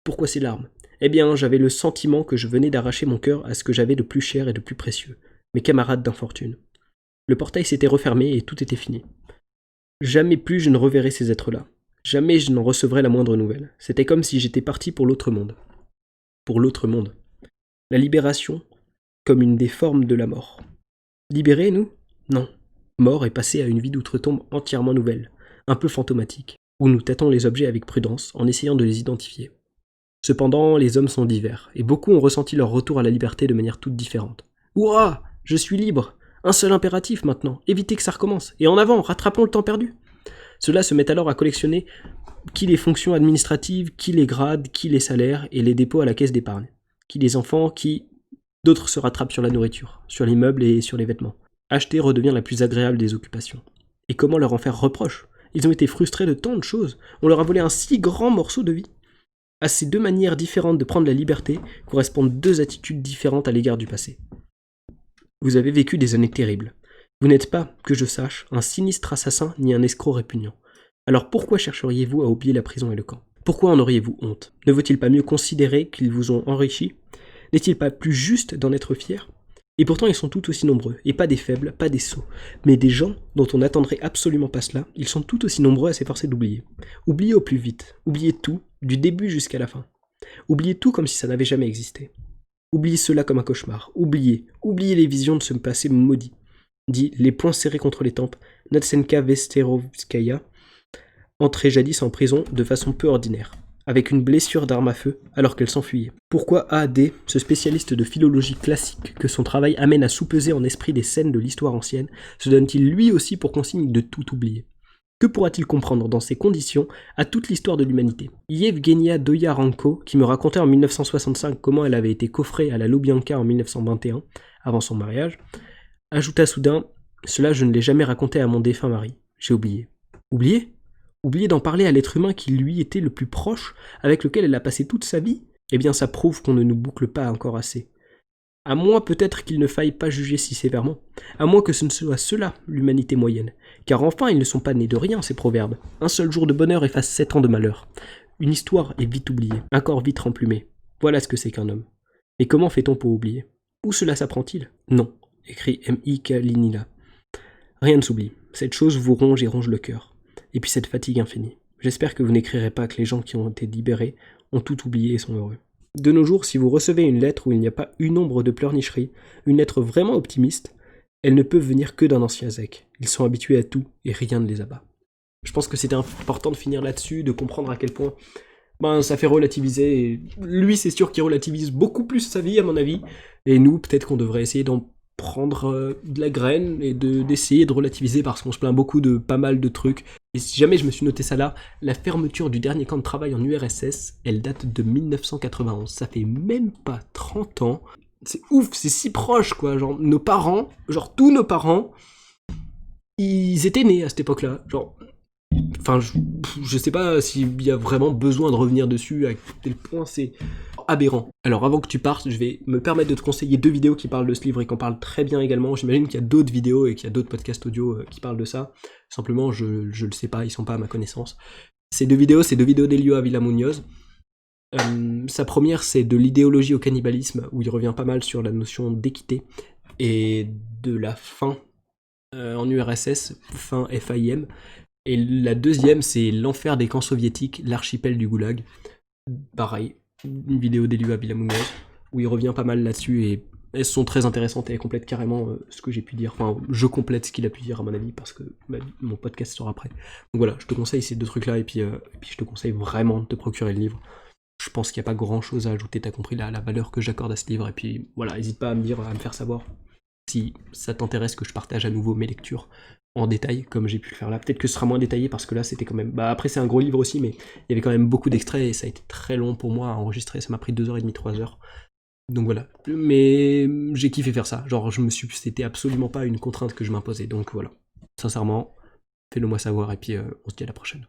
S1: Pourquoi ces larmes? Eh bien, j'avais le sentiment que je venais d'arracher mon cœur à ce que j'avais de plus cher et de plus précieux, mes camarades d'infortune. Le portail s'était refermé et tout était fini. Jamais plus je ne reverrai ces êtres-là. Jamais je n'en recevrai la moindre nouvelle. C'était comme si j'étais parti pour l'autre monde. Pour l'autre monde. La libération, comme une des formes de la mort. Libérés, nous? Non. Mort et passé à une vie d'outre-tombe entièrement nouvelle, un peu fantomatique, où nous tâtons les objets avec prudence en essayant de les identifier. Cependant, les hommes sont divers, et beaucoup ont ressenti leur retour à la liberté de manière toute différente. Hurrah! Je suis libre! Un seul impératif maintenant, éviter que ça recommence, et en avant, rattrapons le temps perdu! Ceux-là se mettent alors à collectionner qui les fonctions administratives, qui les grades, qui les salaires, et les dépôts à la caisse d'épargne. Qui les enfants, qui... D'autres se rattrapent sur la nourriture, sur les meubles et sur les vêtements. Acheter redevient la plus agréable des occupations. Et comment leur en faire reproche? Ils ont été frustrés de tant de choses. On leur a volé un si grand morceau de vie. À ces deux manières différentes de prendre la liberté correspondent deux attitudes différentes à l'égard du passé. Vous avez vécu des années terribles. Vous n'êtes pas, que je sache, un sinistre assassin ni un escroc répugnant. Alors pourquoi chercheriez-vous à oublier la prison et le camp? Pourquoi en auriez-vous honte? Ne vaut-il pas mieux considérer qu'ils vous ont enrichi? N'est-il pas plus juste d'en être fier? Et pourtant ils sont tout aussi nombreux, et pas des faibles, pas des sots, mais des gens dont on n'attendrait absolument pas cela, ils sont tout aussi nombreux à s'efforcer d'oublier. Oubliez au plus vite, oubliez tout, du début jusqu'à la fin. Oubliez tout comme si ça n'avait jamais existé. Oubliez cela comme un cauchemar, oubliez les visions de ce passé maudit. Dit, les poings serrés contre les tempes, Natsenka Vesterovskaya, entrée jadis en prison de façon peu ordinaire, avec une blessure d'arme à feu alors qu'elle s'enfuyait. Pourquoi A.D., ce spécialiste de philologie classique que son travail amène à soupeser en esprit des scènes de l'histoire ancienne, se donne-t-il lui aussi pour consigne de tout oublier? Que pourra-t-il comprendre dans ces conditions à toute l'histoire de l'humanité? Yevgenia Doyarenko, qui me racontait en 1965 comment elle avait été coffrée à la Lubyanka en 1921, avant son mariage, ajouta soudain « Cela je ne l'ai jamais raconté à mon défunt mari. J'ai oublié. » Oublié? Oublier d'en parler à l'être humain qui lui était le plus proche, avec lequel elle a passé toute sa vie? Eh bien ça prouve qu'on ne nous boucle pas encore assez. À moins peut-être qu'il ne faille pas juger si sévèrement, à moins que ce ne soit cela l'humanité moyenne, car enfin ils ne sont pas nés de rien ces proverbes. Un seul jour de bonheur efface 7 ans de malheur. Une histoire est vite oubliée, un corps vite remplumé. Voilà ce que c'est qu'un homme. Et comment fait-on pour oublier? Où cela s'apprend-il? Non, écrit M.I. Kalinina. Rien ne s'oublie, cette chose vous ronge et ronge le cœur. Et puis cette fatigue infinie. J'espère que vous n'écrirez pas que les gens qui ont été libérés ont tout oublié et sont heureux. De nos jours, si vous recevez une lettre où il n'y a pas une ombre de pleurnicherie, une lettre vraiment optimiste, elle ne peut venir que d'un ancien zèque. Ils sont habitués à tout et rien ne les abat. Je pense que c'était important de finir là-dessus, de comprendre à quel point ça fait relativiser. Et lui, c'est sûr qu'il relativise beaucoup plus sa vie, à mon avis. Et nous, peut-être qu'on devrait essayer d'en prendre de la graine et d'essayer de relativiser parce qu'on se plaint beaucoup de pas mal de trucs. Et si jamais je me suis noté ça là, la fermeture du dernier camp de travail en URSS, elle date de 1991. Ça fait même pas 30 ans. C'est ouf, c'est si proche quoi. Genre nos parents, genre tous nos parents, ils étaient nés à cette époque-là. Genre, enfin, je sais pas s'il y a vraiment besoin de revenir dessus, à quel point c'est aberrant. Alors avant que tu partes, je vais me permettre de te conseiller 2 vidéos qui parlent de ce livre et qui en parlent très bien également. J'imagine qu'il y a d'autres vidéos et qu'il y a d'autres podcasts audio qui parlent de ça. Simplement, je le sais pas, ils sont pas à ma connaissance. Ces 2 vidéos, c'est 2 vidéos d'Elio Avila Munoz. Sa première, c'est de l'idéologie au cannibalisme, où il revient pas mal sur la notion d'équité et de la faim en URSS, faim FAIM. Et la deuxième, c'est l'enfer des camps soviétiques, l'archipel du Goulag. Pareil, une vidéo d'Elio Avila Munoz, où il revient pas mal là-dessus, et elles sont très intéressantes et elles complètent carrément ce que j'ai pu dire. Enfin, je complète ce qu'il a pu dire à mon avis, parce que mon podcast sera après. Donc voilà, je te conseille ces 2 trucs-là, et puis je te conseille vraiment de te procurer le livre. Je pense qu'il n'y a pas grand-chose à ajouter, t'as compris la valeur que j'accorde à ce livre, et puis voilà, n'hésite pas à me dire, à me faire savoir si ça t'intéresse que je partage à nouveau mes lectures en détail, comme j'ai pu le faire là. Peut-être que ce sera moins détaillé, parce que là, c'était quand même... après, c'est un gros livre aussi, mais il y avait quand même beaucoup d'extraits, et ça a été très long pour moi à enregistrer, ça m'a pris 2h30, 3h. Donc voilà. Mais j'ai kiffé faire ça. Genre, c'était absolument pas une contrainte que je m'imposais, donc voilà. Sincèrement, fais-le moi savoir, et puis on se dit à la prochaine.